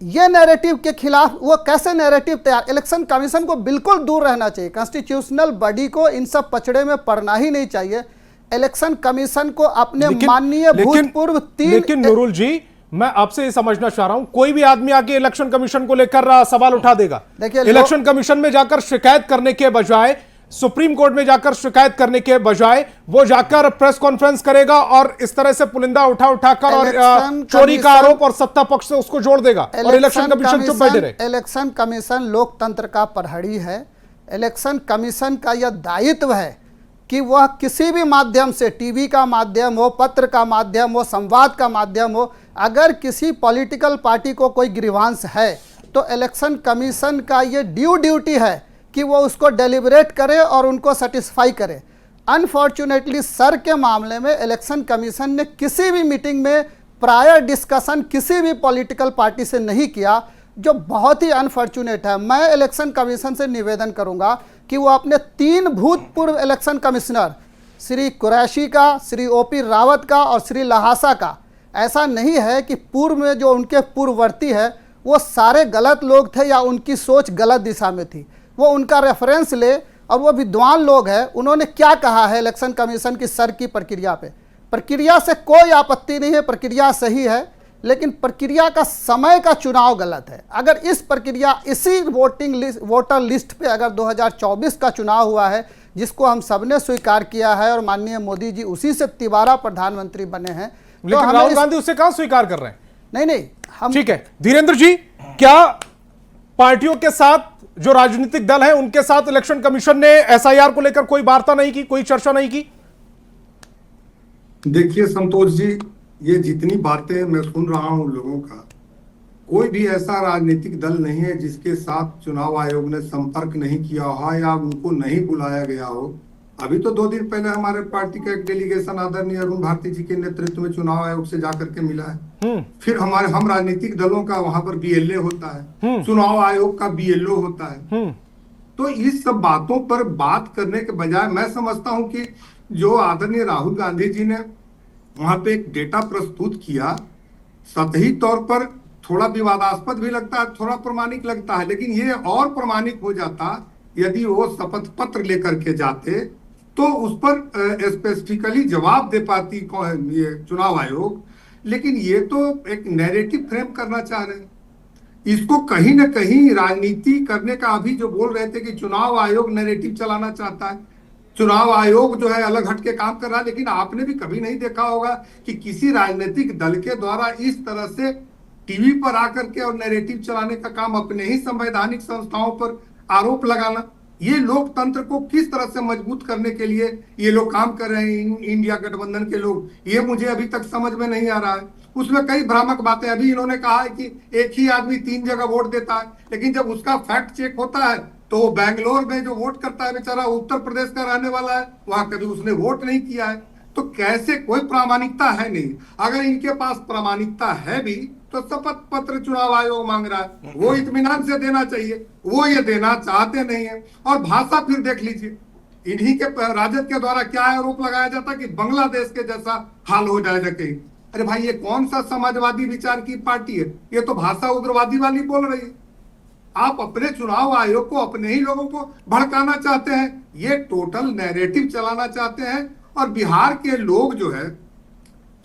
ये नैरेटिव के खिलाफ वो कैसे नैरेटिव तैयार? इलेक्शन कमीशन को बिल्कुल दूर रहना चाहिए, कॉन्स्टिट्यूशनल बॉडी को इन सब पचड़े में पड़ना ही नहीं चाहिए। इलेक्शन कमीशन को अपने माननीय भूतपूर्व लेकिन नुरुल जी, मैं आपसे ये समझना चाह रहा हूं, कोई भी आदमी आके इलेक्शन कमीशन को लेकर सवाल उठा देगा। देखिए, इलेक्शन कमीशन में जाकर शिकायत करने के बजाय, सुप्रीम कोर्ट में जाकर शिकायत करने के बजाय वो जाकर प्रेस कॉन्फ्रेंस करेगा और इस तरह से पुलिंदा उठाकर और चोरी का आरोप और सत्ता पक्ष से उसको जोड़ देगा और इलेक्शन कमीशन चुप बैठे रहे। इलेक्शन कमीशन लोकतंत्र का प्रहरी है। इलेक्शन कमीशन का यह दायित्व है कि वह किसी भी माध्यम से, टीवी का माध्यम हो, पत्र का माध्यम हो, संवाद का माध्यम हो, अगर किसी पॉलिटिकल पार्टी को कोई ग्रीवांस है तो इलेक्शन कमीशन का ये ड्यूटी है कि वो उसको डेलिब्रेट करे और उनको सेटिस्फाई करे। अनफॉर्चुनेटली सर के मामले में इलेक्शन कमीशन ने किसी भी मीटिंग में प्रायर डिस्कशन किसी भी पॉलिटिकल पार्टी से नहीं किया, जो बहुत ही अनफॉर्चुनेट है। मैं इलेक्शन कमीशन से निवेदन करूंगा कि वो अपने 3 भूतपूर्व इलेक्शन कमिश्नर, श्री कुरैशी का, श्री ओपी रावत का और श्री लहासा का, ऐसा नहीं है कि पूर्व में जो उनके पूर्ववर्ती है वो सारे गलत लोग थे या उनकी सोच गलत दिशा में थी। वो उनका रेफरेंस ले, और वो विद्वान लोग हैं, उन्होंने क्या कहा है इलेक्शन कमीशन की सर की प्रक्रिया पे। प्रक्रिया से कोई आपत्ति नहीं है, प्रक्रिया सही है, लेकिन प्रक्रिया का समय का चुनाव गलत है। अगर इस प्रक्रिया इसी वोटर लिस्ट पे अगर 2024 का चुनाव हुआ है, जिसको हम सबने स्वीकार किया है और माननीय मोदी जी उसी से तिबारा प्रधानमंत्री बने हैं, लेकिन राहुल गांधी उससे कहां स्वीकार कर रहे हैं? नहीं, हम ठीक है। धीरेन्द्र जी, क्या पार्टियों के साथ, जो राजनीतिक दल है उनके साथ इलेक्शन कमीशन ने एसआईआर को लेकर कोई वार्ता नहीं की, कोई चर्चा नहीं की? देखिए संतोष जी, ये जितनी बातें मैं सुन रहा हूं लोगों का, कोई भी ऐसा राजनीतिक दल नहीं है जिसके साथ चुनाव आयोग ने संपर्क नहीं किया हो या उनको नहीं बुलाया गया हो। अभी तो 2 दिन पहले हमारे पार्टी का एक डेलीगेशन आदरणीय अरुण भारती जी के नेतृत्व में चुनाव आयोग से जाकर के मिला है। फिर हम राजनीतिक दलों का वहां पर बीएलए होता है, चुनाव आयोग का बीएलओ होता है। तो इस सब बातों पर बात करने के बजाय मैं समझता हूं कि जो आदरणीय राहुल गांधी जी ने वहां पे एक डेटा प्रस्तुत किया, सतही तौर पर थोड़ा विवादास्पद भी लगता है, थोड़ा प्रमाणिक लगता है, लेकिन ये और प्रमाणिक हो जाता यदि वो शपथ पत्र लेकर के जाते, तो उस पर स्पेसिफिकली जवाब दे पाती ये चुनाव आयोग। लेकिन ये तो एक नैरेटिव फ्रेम करना चाह रहे हैं, इसको कहीं ना कहीं राजनीति करने का। अभी जो बोल रहे थे कि चुनाव आयोग नैरेटिव चलाना चाहता है, चुनाव आयोग जो है अलग हट के काम कर रहा है, लेकिन आपने भी कभी नहीं देखा होगा कि किसी राजनीतिक दल के द्वारा इस तरह से टीवी पर आकर के और नैरेटिव चलाने का काम अपने ही संवैधानिक संस्थाओं पर आरोप लगाना, ये लोकतंत्र को किस तरह से मजबूत करने के लिए ये लोग काम कर रहे हैं, इंडिया गठबंधन के लोग, ये मुझे अभी तक समझ में नहीं आ रहा है। उसमें कई भ्रामक बातें, अभी इन्होंने कहा है कि एक ही आदमी 3 जगह वोट देता है, लेकिन जब उसका फैक्ट चेक होता है तो बैंगलोर में जो वोट करता है बेचारा उत्तर प्रदेश का रहने वाला है, वहां कभी उसने वोट नहीं किया है। तो कैसे, कोई प्रामाणिकता है नहीं। अगर इनके पास प्रामाणिकता है भी तो शपथ पत्र चुनाव आयोग मांग रहा है, वो इत्मीनान से देना चाहिए, वो ये देना चाहते नहीं है। और भाषा फिर देख लीजिए, इन्हीं के राजद के द्वारा क्या आरोप लगाया जाता है कि बांग्लादेश के जैसा हाल हो जाएगा कहीं। अरे भाई, ये कौन सा समाजवादी विचार की पार्टी है? ये तो भाषा उग्रवादी वाली बोल रही है। आप अपने चुनाव आयोग को, अपने ही लोगों को भड़काना चाहते हैं, ये टोटल नैरेटिव चलाना चाहते हैं। और बिहार के लोग जो है,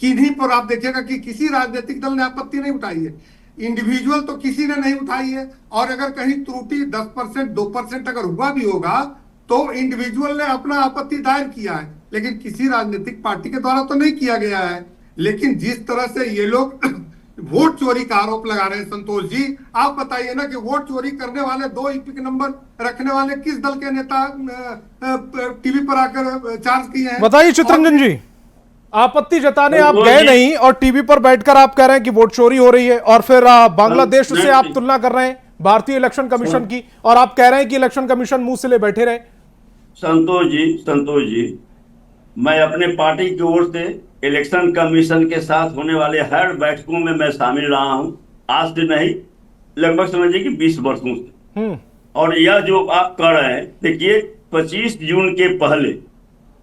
किन्हीं पर आप देखिएगा कि किसी राजनीतिक दल ने आपत्ति नहीं उठाई है, इंडिविजुअल तो किसी ने नहीं उठाई है। और अगर कहीं त्रुटि 10% 2% अगर हुआ भी होगा तो इंडिविजुअल ने अपना आपत्ति दायर किया है, लेकिन किसी राजनीतिक पार्टी के द्वारा तो नहीं किया गया है। लेकिन जिस तरह से ये लोग वोट चोरी का आरोप लगा रहे हैं, संतोष जी आप बताइए ना कि वोट चोरी करने वाले 2 इपिक नंबर रखने वाले किस दल के नेता टीवी पर आकर चार्ज किए हैं? बताइए चित्ररंजन जी, आपत्ति जताने आप गए नहीं और टीवी पर बैठकर आप कह रहे हैं कि वोट चोरी हो रही है, और फिर बांग्लादेश से आप तुलना कर रहे हैं भारतीय इलेक्शन कमीशन की, और आप कह रहे हैं कि इलेक्शन कमीशन मुंह से ले बैठे रहे। संतोष जी, मैं अपने पार्टी की ओर से इलेक्शन कमीशन के साथ होने वाले हर बैठकों में मैं शामिल रहा हूं, आज से नहीं, लगभग समझिए कि 20 वर्षों से। और यह जो आप कर रहे हैं, देखिए 25 जून के पहले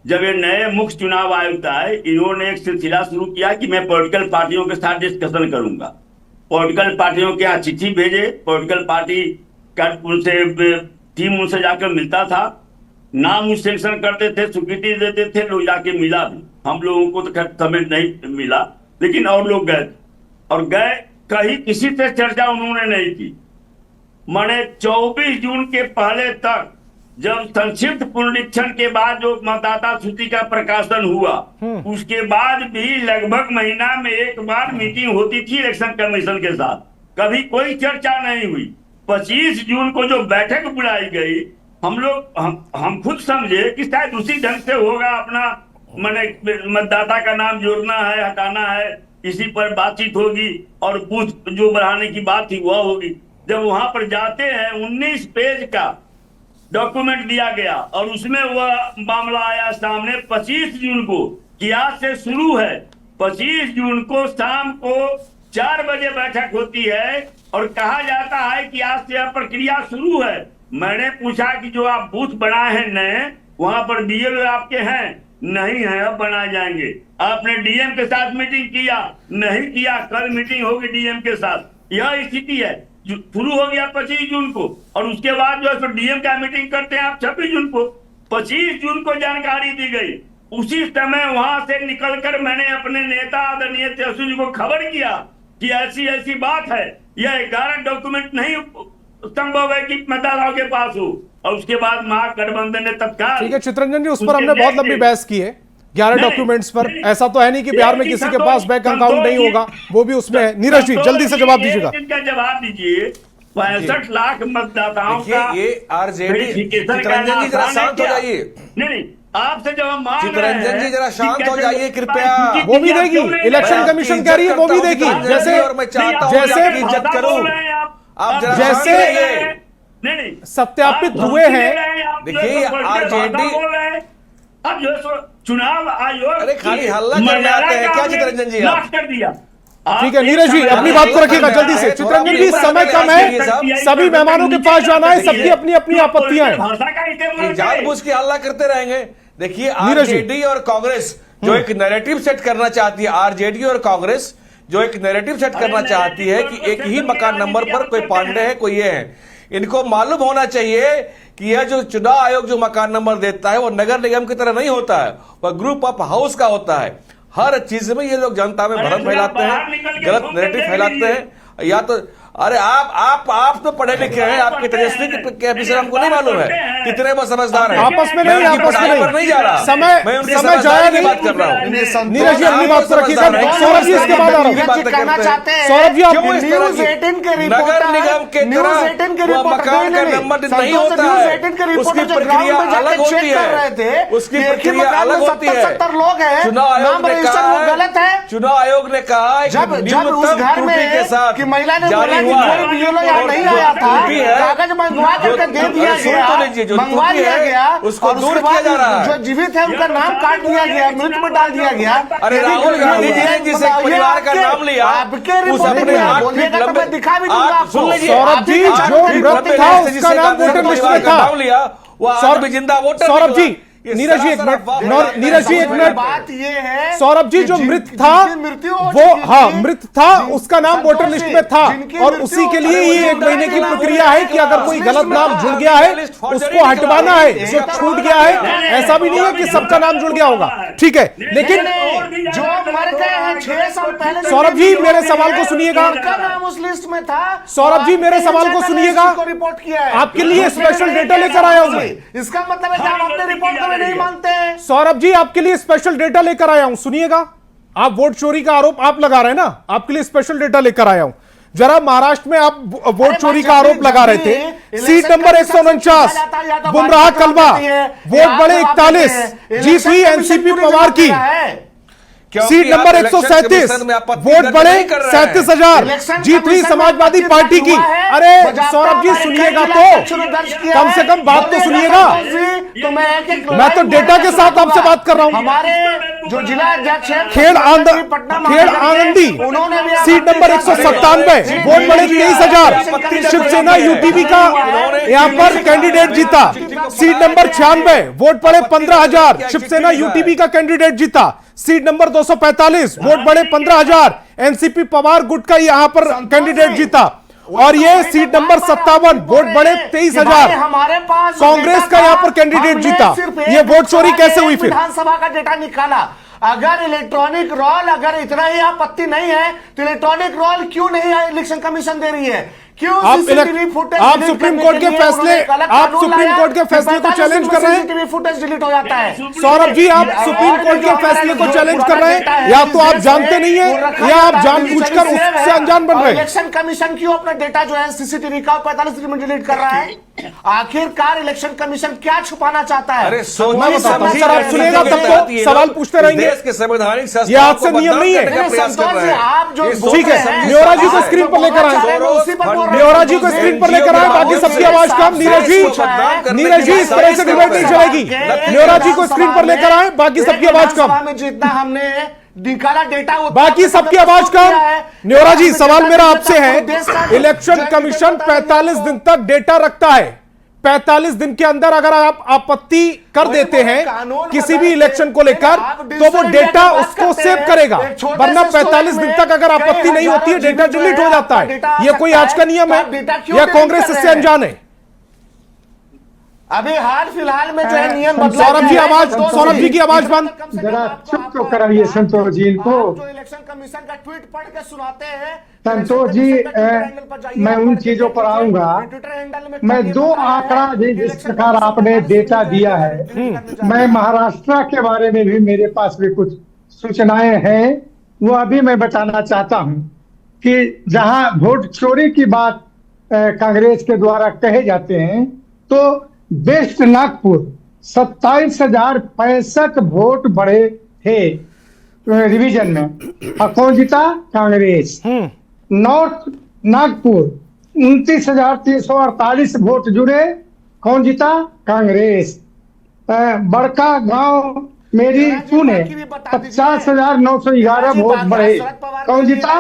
जब ये नए मुख्य चुनाव आयुक्त आए, इन्होंने एक सिलसिला शुरू किया कि मैं पॉलिटिकल पार्टियों के साथ डिस्कशन करूंगा। पॉलिटिकल पार्टियों के यहाँ चिट्ठी भेजे, पॉलिटिकल पार्टी का उनसे टीम उनसे जाकर मिलता था, नाम सेंक्शन करते थे, स्वीकृति देते थे, लोग जाके मिला भी। हम लोगों को तो समय नहीं मिला, लेकिन और लोग गए और गए, कहीं किसी से चर्चा उन्होंने नहीं की। मैंने 24 जून के पहले तक, जब संक्षिप्त पुनरीक्षण के बाद जो मतदाता सूची का प्रकाशन हुआ, उसके बाद भी लगभग महीना में एक बार मीटिंग होती थी इलेक्शन कमीशन के साथ, कभी कोई चर्चा नहीं हुई। 25 जून को जो बैठक बुलाई गई, हम खुद समझे कि शायद उसी ढंग से होगा, अपना मैंने मतदाता का नाम जोड़ना है, हटाना है, इसी पर बातचीत होगी और बूथ जो बढ़ाने की बात थी वह होगी। जब वहां पर जाते हैं 19 पेज का डॉक्यूमेंट दिया गया और उसमें वह मामला आया सामने 25 जून को कि आज से शुरू है। 25 जून को शाम को 4 बजे बैठक होती है और कहा जाता है कि आज से यह प्रक्रिया शुरू है। मैंने पूछा कि जो आप बूथ बनाए हैं नए, वहां पर बीएलओ आपके हैं? नहीं है, अब बनाए जाएंगे। आपने डीएम के साथ मीटिंग किया? नहीं किया, कल मीटिंग होगी डीएम के साथ। यह स्थिति है, शुरू हो गया 25 जून को और उसके बाद जो है डीएम का मीटिंग करते हैं आप 26 जून को। 25 जून को जानकारी दी गई। उसी समय वहां से निकलकर मैंने अपने नेता आदरणीय तेजस्वी जी को खबर किया कि ऐसी ऐसी बात है, यह 11 डॉक्यूमेंट नहीं संभव है कि मतदाताओं के पास हो। और उसके बाद महागठबंधन ने तत्काल, ठीक है चित्ररंजन जी, उस पर हमने बहुत लंबी बहस की है 11 डॉक्यूमेंट्स पर। ऐसा तो है नहीं कि बिहार में किसी के पास बैंक अकाउंट नहीं होगा, वो भी उसमें है। नीरज जी जल्दी से जवाब दीजिएगा। इनका जवाब दीजिए। 65 लाख मतदाताओं का ये आरजेडी, चित्ररंजन जी जरा शांत हो जाइए। नहीं, आपसे जब हम मांग चित्ररंजन जी जरा शांत हो जाइए कृपया। वो भी देगी, इलेक्शन कमीशन कह रही है वो भी देगी। जैसे और मैं चाहता हूं कि आपकी इज्जत करूं, आप जरा जैसे सत्यापित हुए हैं। देखिए आरजेडी, अब जो चुनाव आयोग, अरे खाली हल्ला करने आते हैं क्या चित्ररंजन जी? आप कर दिया। ठीक है नीरज जी, अपनी बात को रखिएगा जल्दी से। चित्ररंजन जी समय कम है, सभी मेहमानों के पास जाना है, सबकी अपनी अपनी आपत्तियां हैं। जानबूझ के हल्ला करते रहेंगे। देखिए आरजेडी और कांग्रेस जो एक नैरेटिव सेट करना चाहती है, आरजेडी और कांग्रेस जो एक नैरेटिव सेट करना चाहती है कि एक ही मकान नंबर पर कोई पांडे है, कोई ये है। इनको मालूम होना चाहिए कि यह जो चुनाव आयोग जो मकान नंबर देता है वो नगर निगम की तरह नहीं होता है, वह ग्रुप ऑफ हाउस का होता है। हर चीज में ये लोग जनता में भ्रम फैलाते हैं, गलत नैरेटिव फैलाते हैं। या तो अरे आप तो पढ़े लिखे हैं, आपके तेजस्वी के विषय हमको नहीं मालूम है कितने वो समझदार है। आपस में नहीं, आपस में नहीं जा रहा, समय जाया नहीं, बात कर रहा हूँ। नीरज जी अपनी बात को रखिएगा, सौरभ जी इसके बाद आ रहा हूँ। सौरभ जी आप न्यूज 18 के नगर निगम के तरह मकान का नंबर नहीं होता है, उसकी प्रक्रिया अलग होती है, उसकी प्रक्रिया अलग होती है। 70 लोग हैं, चुनाव आयोग ने कहा गलत है। चुनाव आयोग ने कहा है जब उस घर में के साथ कि महिला ने बोला कि कोई बीएलओ यहाँ नहीं आया था, कागज मंगवा करके दे दिया गया, मंगवा लिया गया, उसको दूर किया जा रहा है। जो जीवित है उनका नाम काट दिया गया, मृत में डाल दिया गया। अरे राहुल गांधी जी ने जिस परिवार का नाम लिया, आपके उस अपने 8 फीट लंबे, मैं दिखा भी दूंगा आपको। सौरभ जी जो मृत था उसका नाम वोटर लिस्ट में था, वो आज भी जिंदा वोटर। सौरभ जी, नीरज जी एक मिनट, नीरज जी एक मिनट, बात ये है सौरभ जी जो मृत था वो, हाँ मृत था, उसका नाम वोटर लिस्ट में था, और उसी के लिए ये 1 महीने की प्रक्रिया है कि अगर कोई गलत नाम जुड़ गया है उसको हटवाना है, जो छूट गया है। ऐसा भी नहीं है कि सबका नाम जुड़ गया होगा, ठीक है, लेकिन जो मर गए हैं 6 साल पहले। सौरभ जी मेरे सवाल को सुनिएगा, नाम उस लिस्ट में था। सौरभ जी मेरे सवाल को सुनिएगा, रिपोर्ट किया है, आपके लिए स्पेशल डेटा लेकर आया हूं मैं। इसका मतलब है कि आप अपने रिपोर्ट को नहीं मानते हैं। सौरभ जी आपके लिए स्पेशल डेटा लेकर आया हूं, सुनिएगा। आप वोट चोरी का आरोप आप लगा रहे हैं ना, आपके लिए स्पेशल डेटा लेकर आया हूं। जरा महाराष्ट्र में आप वोट चोरी का आरोप लगा रहे थे, सीट नंबर 149 बुमराह कलवा, वोट बढ़े 41, जीत हुई एनसीपी पवार की। सीट नंबर 137 वोट बढ़े 37,000, जीत हुई समाजवादी पार्टी की। अरे सौरभ जी सुनिएगा तो, कम से कम बात तो सुनिएगा। मैं तो डेटा के साथ आपसे बात कर रहा हूं। हमारे जो जिला अध्यक्ष है खेड़ आनंदी, सीट नंबर 197 वोट बढ़े 23,000, शिवसेना यूटीवी का यहां पर कैंडिडेट जीता। सीट नंबर 96 वोट बढ़े 15,000, शिवसेना यूटीवी का कैंडिडेट जीता। सीट नंबर 245 वोट बढ़े 15,000, एनसीपी पवार गुट का यहां पर कैंडिडेट जीता। और ये सीट नंबर 57 वोट बढ़े 23,000, कांग्रेस का यहां पर कैंडिडेट जीता। ये वोट चोरी कैसे हुई? फिर विधानसभा का डेटा निकाला। अगर इलेक्ट्रॉनिक रोल, अगर इतना ही आपत्ति नहीं है तो इलेक्ट्रॉनिक रोल क्यों नहीं इलेक्शन कमिशन दे रही है? क्यों आप सुप्रीम कोर्ट के फैसले, आप सुप्रीम कोर्ट के फैसले को चैलेंज कर रहे हैं? सीसीटीवी फुटेज डिलीट हो जाता है। सौरभ जी आप सुप्रीम कोर्ट के फैसले को चैलेंज कर रहे हैं, या तो आप जानते नहीं है या आप जानबूझकर उससे अनजान बन रहे हैं। इलेक्शन कमीशन क्यों अपना डेटा जो है सीसीटीवी का 45 दिन में डिलीट कर रहा है? आखिरकार इलेक्शन कमीशन क्या छुपाना चाहता है? अरे सर आप सुनेगा तब तो सवाल पूछते रहेंगे। ये आपसे नियम नहीं है। आप जो ठीक है, न्योरा जी को स्क्रीन पर लेकर आए, न्योरा जी को स्क्रीन पर लेकर आए, बाकी सबकी आवाज कम। नीरज जी इस तरह से डिबेट नहीं चलेगी। न्योरा जी को स्क्रीन पर लेकर आए, बाकी सबकी आवाज कम। जितना हमने निकाला डेटा, बाकी सबकी आवाज कम। न्योरा जी सवाल मेरा आपसे है, इलेक्शन कमीशन 45 दिन तक डेटा रखता है। 45 दिन के अंदर अगर आप आपत्ति कर देते हैं किसी भी इलेक्शन को लेकर तो वो डेटा उसको सेव करेगा, वरना 45 दिन तक अगर आपत्ति नहीं होती है डेटा डिलीट हो जाता है। ये कोई आज का नियम है या कांग्रेस इससे अनजान है? अभी हाल फिलहाल में जो है नियम बदला। सौरभ जी आवाज, सौरभ जी की आवाज बंद। जरा चुप तो कराइए संतोष जी इनको। जो इलेक्शन कमीशन का ट्वीट पढ़ के सुनाते हैं संतोष जी, मैं उन चीजों पर आऊंगा। मैं 2 आंकड़ा जिस प्रकार आपने डेटा दिया है, मैं महाराष्ट्र के बारे में भी मेरे पास भी कुछ सूचनाएं हैं, वो अभी मैं बताना चाहता हूं कि जहां वोट चोरी की बात कांग्रेस के द्वारा कहे जाते हैं, तो वेस्ट नागपुर 27,065 वोट बढ़े थे रिवीजन में, और कौन जीता? कांग्रेस। नॉर्थ नागपुर 29,348 वोट जुड़े, कौन जीता? कांग्रेस। बड़का गांव मेरी पुणे 50,911 वोट बढ़े, कौन जीता?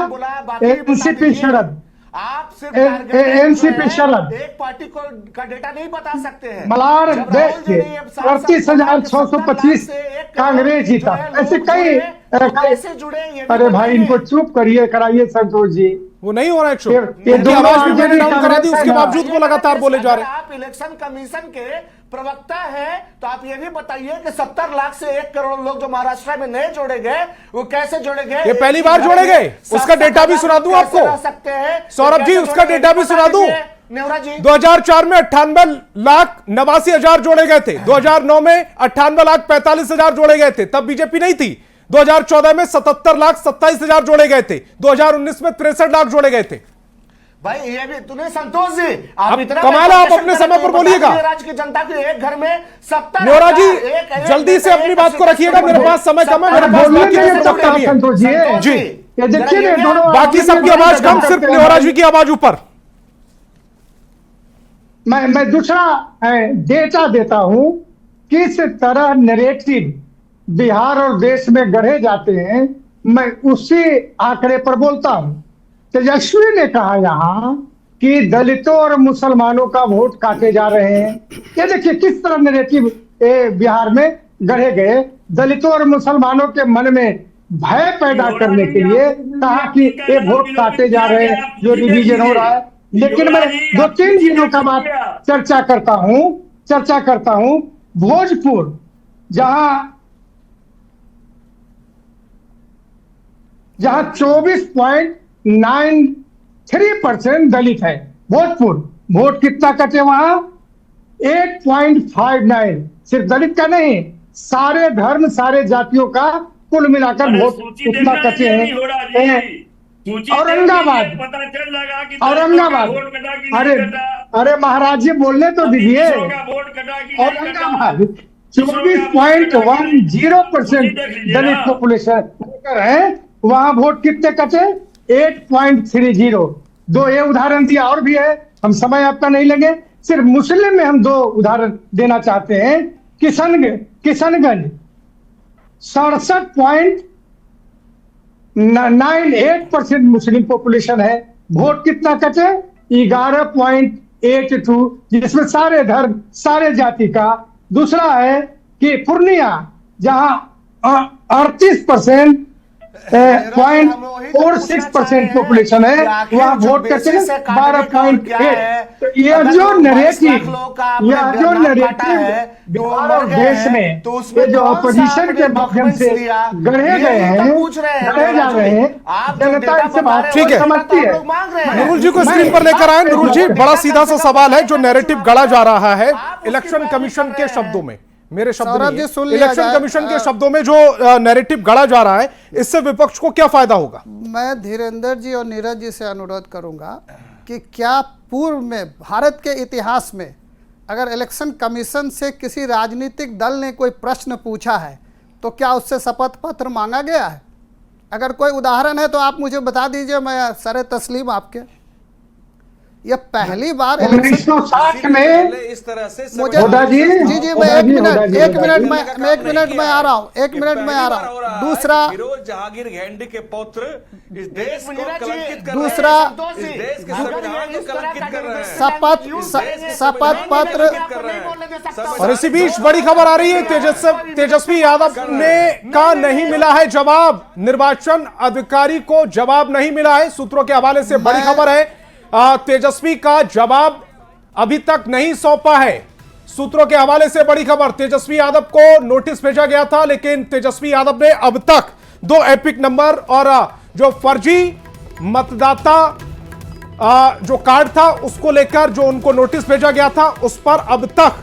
एनसीपी शरद। आप सिर्फ एनसीपी शरद एक पार्टी को का डेटा नहीं बता सकते हैं। मलार देश के 38,625 कांग्रेस जीता। ऐसे कई कैसे जुड़े? अरे भाई इनको चुप करिए, कराइए संतोष जी। वो नहीं हो रहा है चुप, ये दोनों आवाज डाउन करा दी, उसके बावजूद वो लगातार बोले जा रहे हैं। आप इलेक्शन कमीशन के प्रवक्ता है, तो आप ये भी बताइए कि 70 लाख से 1 करोड़ लोग जो महाराष्ट्र में नए जोड़े गए, वो कैसे जोड़े गए? ये पहली बार जोड़े गए, उसका डेटा भी सुना दूं आपको सकते हैं सौरभ जी, उसका डेटा भी सुना दूं। नेवरा जी, 2004 में 98,89,000 जोड़े गए थे, 2009 में 98,45,000 जोड़े गए थे, तब बीजेपी नहीं थी। 2014 में 77,27,000 जोड़े गए थे, 2019 में 63 लाख जोड़े गए थे। भाई ये भी तूने संतोष जी, आप इतना कमाल, आप अपने समय पर बोलिएगा। राज्य की जनता के एक घर में 70 नेवरा जी जल्दी से अपनी बात को रखिएगा, मेरे पास समय कम है, मेरे पास बाकी संतोष जी, ये देखिए बाकी सबकी आवाज कम, सिर्फ नेवरा जी की आवाज ऊपर। मैं दूसरा डेटा देता हूं, किस तरह नैरेटिव बिहार और देश में गढ़े जाते हैं, मैं उसी आंकड़े पर बोलता हूं। तेजस्वी ने कहा यहां कि दलितों और मुसलमानों का वोट काटे जा रहे हैं। ये देखिए किस तरह नैरेटिव बिहार में गढ़े गए। दलितों और मुसलमानों के मन में भय पैदा करने के लिए कहा कि ये वोट काटे जा रहे हैं, जो डिवीजन हो रहा है। लेकिन मैं 2-3 जिलों का बात चर्चा करता हूं। भोजपुर, जहां 24.93% दलित है। भोजपुर वोट कितना कटे वहां? 8.59। सिर्फ दलित का नहीं, सारे धर्म सारे जातियों का कुल मिलाकर वोट उतना कटे हैं। औरंगाबाद, अरे महाराज जी बोलने तो दीजिए। औरंगाबाद 24.10% दलित पॉपुलेशन है, वहां वोट कितने कटे? 8.30। 2 ये उदाहरण दिया, और भी है, हम समय आपका नहीं लेंगे। सिर्फ मुस्लिम में हम 2 उदाहरण देना चाहते हैं। किशनगंज 67.98% मुस्लिम पॉपुलेशन है, वोट कितना कटे? 11.82, जिसमें सारे धर्म सारे जाति का। दूसरा है कि पूर्णिया, जहां 38.46% पॉपुलेशन है, वहां वोट कटे 12.8। तो यह जो नैरेटिव बिहार और देश में ये जो अपोजिशन के माध्यम से गढ़े गए हैं, गढ़े जा रहे हैं, जनता इससे बात ठीक है समझती है। नूरुल जी को स्क्रीन पर लेकर आए। नूरुल जी, बड़ा सीधा सा सवाल है जो नैरेटिव गढ़ा जा रहा है इलेक्शन कमीशन के शब्दों में, मेरे शब्द नहीं, इलेक्शन कमीशन के शब्दों में जो नैरेटिव गढ़ा जा रहा है, इससे विपक्ष को क्या फायदा होगा? मैं धीरेंद्र जी और नीरज जी से अनुरोध करूंगा कि क्या पूर्व में भारत के इतिहास में अगर इलेक्शन कमीशन से किसी राजनीतिक दल ने कोई प्रश्न पूछा है तो क्या उससे शपथ पत्र मांगा गया है? अगर कोई उदाहरण है तो आप मुझे बता दीजिए, मैं सरे तस्लीम आपके। यह पहली बार 1960 में इस तरह से मुझे जी मैं एक मिनट में आ रहा हूँ, दूसरा फिरोज जहांगीर घेंडी के पुत्र इस देश को कलंकित कर दूसरा इस देश के संविधान को कलंकित कर रहे हैं। शपथ पत्र। और इसी बीच बड़ी खबर आ रही है, तेजस्वी यादव ने का नहीं मिला है जवाब, निर्वाचन अधिकारी को जवाब नहीं मिला है। सूत्रों के हवाले से बड़ी खबर है, तेजस्वी का जवाब अभी तक नहीं सौंपा है। सूत्रों के हवाले से बड़ी खबर, तेजस्वी यादव को नोटिस भेजा गया था, लेकिन तेजस्वी यादव ने अब तक 2 एपिक नंबर और जो फर्जी मतदाता जो कार्ड था उसको लेकर जो उनको नोटिस भेजा गया था, उस पर अब तक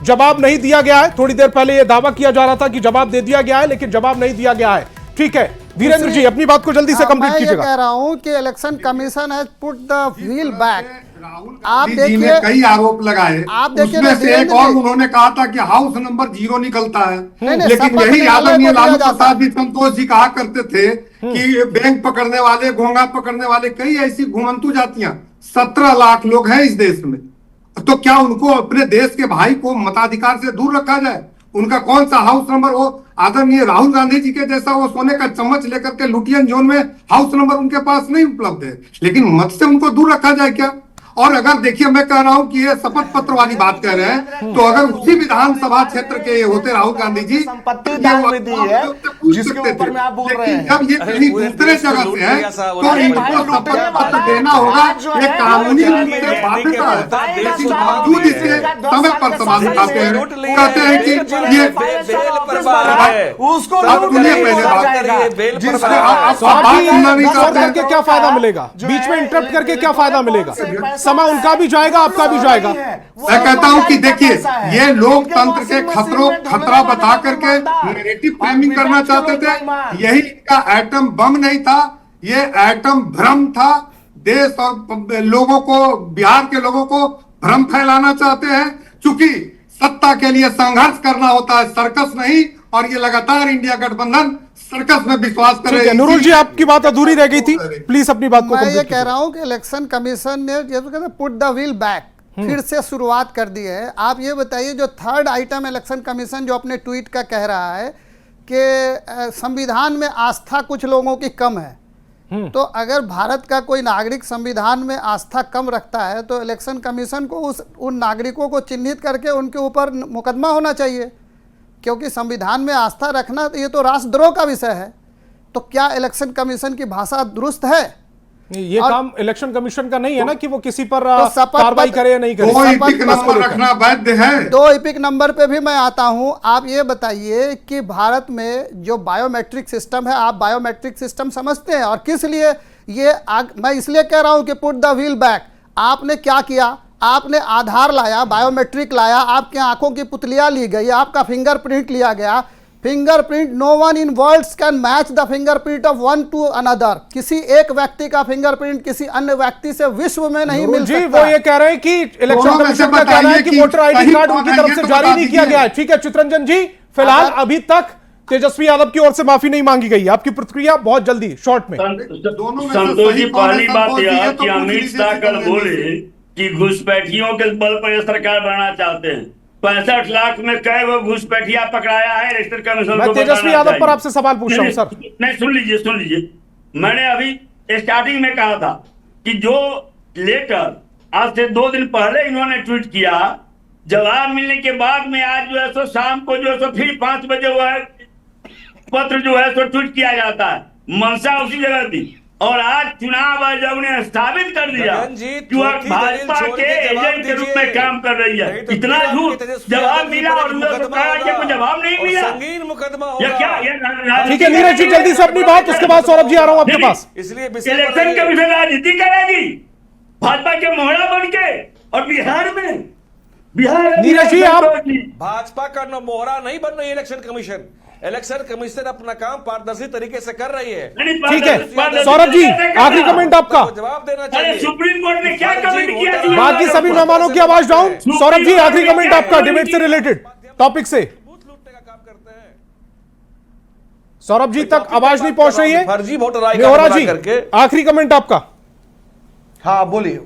जवाब नहीं दिया गया है। थोड़ी देर पहले यह दावा किया जा रहा था कि जवाब दे दिया गया है, लेकिन जवाब नहीं दिया गया है। ठीक है धीरेन्द्र जी, अपनी बात को जल्दी से कंप्लीट कीजिएगा। मैं कह रहा हूं कि election commission has put the wheel back. आप देखिए, कई आरोप लगाए, उसमें से एक और उन्होंने कहा था कि हाउस नंबर 0 निकलता है, लेकिन यही आदरणीय लालू प्रसाद जी, संतोष जी कहा करते थे कि बैंक पकड़ने वाले, घोंघा पकड़ने वाले, कई ऐसी घुमंतु जातियां, 17 लाख लोग हैं इस देश में, तो क्या उनको अपने देश के भाई को मताधिकार से दूर रखा जाए? उनका कौन सा हाउस नंबर? वो आदरणीय राहुल गांधी जी के जैसा वो सोने का चम्मच लेकर के लुटियन जोन में हाउस नंबर उनके पास नहीं उपलब्ध है, लेकिन मत से उनको दूर रखा जाए क्या? और अगर देखिए मैं कह रहा हूं कि ये शपथ पत्र वाली बात कह रहे हैं, तो अगर उसी विधानसभा क्षेत्र के होते राहुल गांधी जी, संपत्ति दान में दी है जिसके ऊपर में आप बोल रहे हैं। जब ये कहीं दूसरे जगह से है तो इनको शपथ पत्र देना होगा, ये कानूनी रूप से बाध्यता है, लेकिन बावजूद इसे समय पर सवाल उठाते हैं, कहते हैं कि ये उसको आप सुनिए पहले बात, जिससे आप बात सुनना नहीं चाहते हैं। क्या फायदा मिलेगा, बीच में इंटरप्ट करके क्या फायदा मिलेगा, समय उनका भी जाएगा आपका भी जाएगा। मैं कहता हूं कि देखिए ये लोकतंत्र के खतरा बता करके नैरेटिव फ्रेमिंग करना चाहते थे, यही इनका एटम बम नहीं था, ये एटम भ्रम था। देश और लोगों को, बिहार के लोगों को भ्रम फैलाना चाहते हैं, क्योंकि सत्ता के लिए संघर्ष करना होता है, सर्कस नहीं। और ये लगातार इंडिया गठबंधन सर्कस में विश्वास कर रहे हैं। नूरुल जी आपकी बात अधूरी रह गई थी, प्लीज अपनी बात को मैं ये कह रहा हूं कि इलेक्शन कमीशन ने ये तो कहते पुट द व्हील बैक, फिर से शुरुआत कर दी है। आप ये बताइए, जो थर्ड आइटम इलेक्शन कमीशन जो अपने ट्वीट का कह रहा है कि संविधान में आस्था कुछ लोगों की कम है, तो अगर भारत का कोई नागरिक संविधान में आस्था कम रखता है तो इलेक्शन कमीशन को उन नागरिकों को चिन्हित करके उनके ऊपर मुकदमा होना चाहिए, क्योंकि संविधान में आस्था रखना ये तो राष्ट्रद्रोह का विषय है। तो क्या इलेक्शन कमीशन की भाषा दुरुस्त है? ये काम इलेक्शन कमीशन का नहीं है ना कि वो किसी पर तो कार्रवाई करे या नहीं करे। दो इपिक नंबर रखना वैध है। 2 इपिक नंबर पे भी मैं आता हूं। आप ये बताइए कि भारत में जो बायोमेट्रिक सिस्टम है, आप बायोमेट्रिक सिस्टम समझते हैं? और किस लिए ये मैं इसलिए कह रहा हूं कि पुट द व्हील बैक। आपने क्या किया? आपने आधार लाया, बायोमेट्रिक लाया, आपके आंखों की पुतलियां ली गई, आपका फिंगरप्रिंट लिया गया। Fingerprint, no one in world can match the fingerprint of one to another. किसी एक व्यक्ति का फिंगरप्रिंट किसी अन्य व्यक्ति से विश्व में नहीं मिल सकता। वो ये कह रहे हैं कि इलेक्शन कमीशन का कहना है कि वोटर आईडी कार्ड उनकी तरफ से जारी नहीं किया गया है। ठीक है चित्रंजन जी, फिलहाल अभी तक तेजस्वी यादव की ओर से माफी नहीं मांगी गई। आपकी प्रतिक्रिया बहुत जल्दी शॉर्ट में। संतोष जी, पहली बात यह कि अमित शाह कल बोले कि घुसपैठियों के बल पर यह सरकार बनाना चाहते हैं। 65 लाख में कई वो घुसपैठिया पकड़ाया है इलेक्शन कमीशन। मैं तेजस्वी यादव पर आपसे सवाल पूछ रहा हूं सर। नहीं, सुन लीजिए। मैंने अभी स्टार्टिंग में कहा था कि जो लेटर आज से 2 दिन पहले इन्होंने ट्वीट किया, जवाब मिलने के बाद में आज जो है सो शाम को जो है सो फिर 5 बजे वो है पत्र जो है सो ट्वीट किया जाता है। मंशा उसी जगह थी। और आज चुनाव आयोग ने स्थापित कर दिया कि वह भाजपा के एजेंट के रूप में काम कर रही है। इतना झूठ जवाब मिला और कोई जवाब नहीं मिला। संगीन मुकदमा ठीक है नीरज जी, जल्दी से अपनी बात, उसके बाद सौरभ जी आ रहा हूं आपके पास। इसलिए इलेक्शन कमीशन राजनीति करेगी भाजपा के मोहरा बन के। और बिहार नीरज जी आप भाजपा का मोहरा नहीं बन रही इलेक्शन कमीशन। इलेक्शन कमीशन अपना काम पारदर्शी तरीके से कर रही है। ठीक है सौरभ जी, आखिरी कमेंट आपका। जवाब देना चाहिए। सुप्रीम कोर्ट ने क्या कमेंट किया? बाकी सभी मेहमानों की आवाज डाउन। सौरभ जी आखिरी कमेंट आपका डिबेट से रिलेटेड टॉपिक से। सौरभ जी तक आवाज नहीं पहुंच रही है। फर्जी वोटर आई मेहरा कार्ड जी करके आखिरी कमेंट आपका। हाँ बोलिए।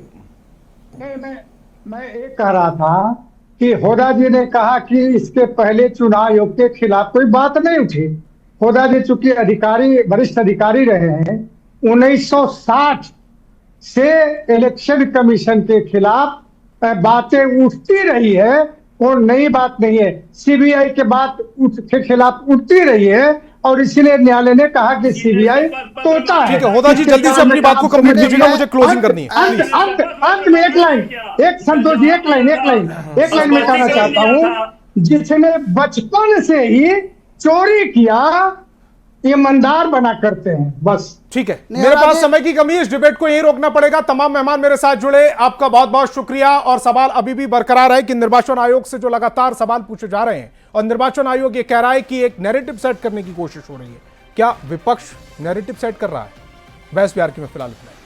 मैं ये कह रहा था कि होदा जी ने कहा कि इसके पहले चुनाव आयोग के खिलाफ कोई बात नहीं उठी। होदा जी चूंकि वरिष्ठ अधिकारी रहे हैं, 1960 से इलेक्शन कमीशन के खिलाफ बातें उठती रही है, वो नई बात नहीं है। सीबीआई के बात के खिलाफ उठती रही है और इसलिए न्यायालय ने कहा कि सीबीआई तोता है। ठीक है होदा जी, जल्दी से अपनी बात को कंप्लीट कीजिएगा, मुझे क्लोजिंग करनी है। अंत में एक संतोष जी एक लाइन में कहना चाहता हूं, जिसने बचपन से ही चोरी किया ईमानदार बना करते हैं बस। ठीक है, मेरे पास समय की कमी है, इस डिबेट को यही रोकना पड़ेगा। तमाम मेहमान मेरे साथ जुड़े, आपका बहुत बहुत शुक्रिया। और सवाल अभी भी बरकरार है कि निर्वाचन आयोग से जो लगातार सवाल पूछे जा रहे हैं और निर्वाचन आयोग ये कह रहा है कि एक नैरेटिव सेट करने की कोशिश हो रही है। क्या विपक्ष नैरेटिव सेट कर रहा है? बहस बिहार की में फिलहाल इतना है।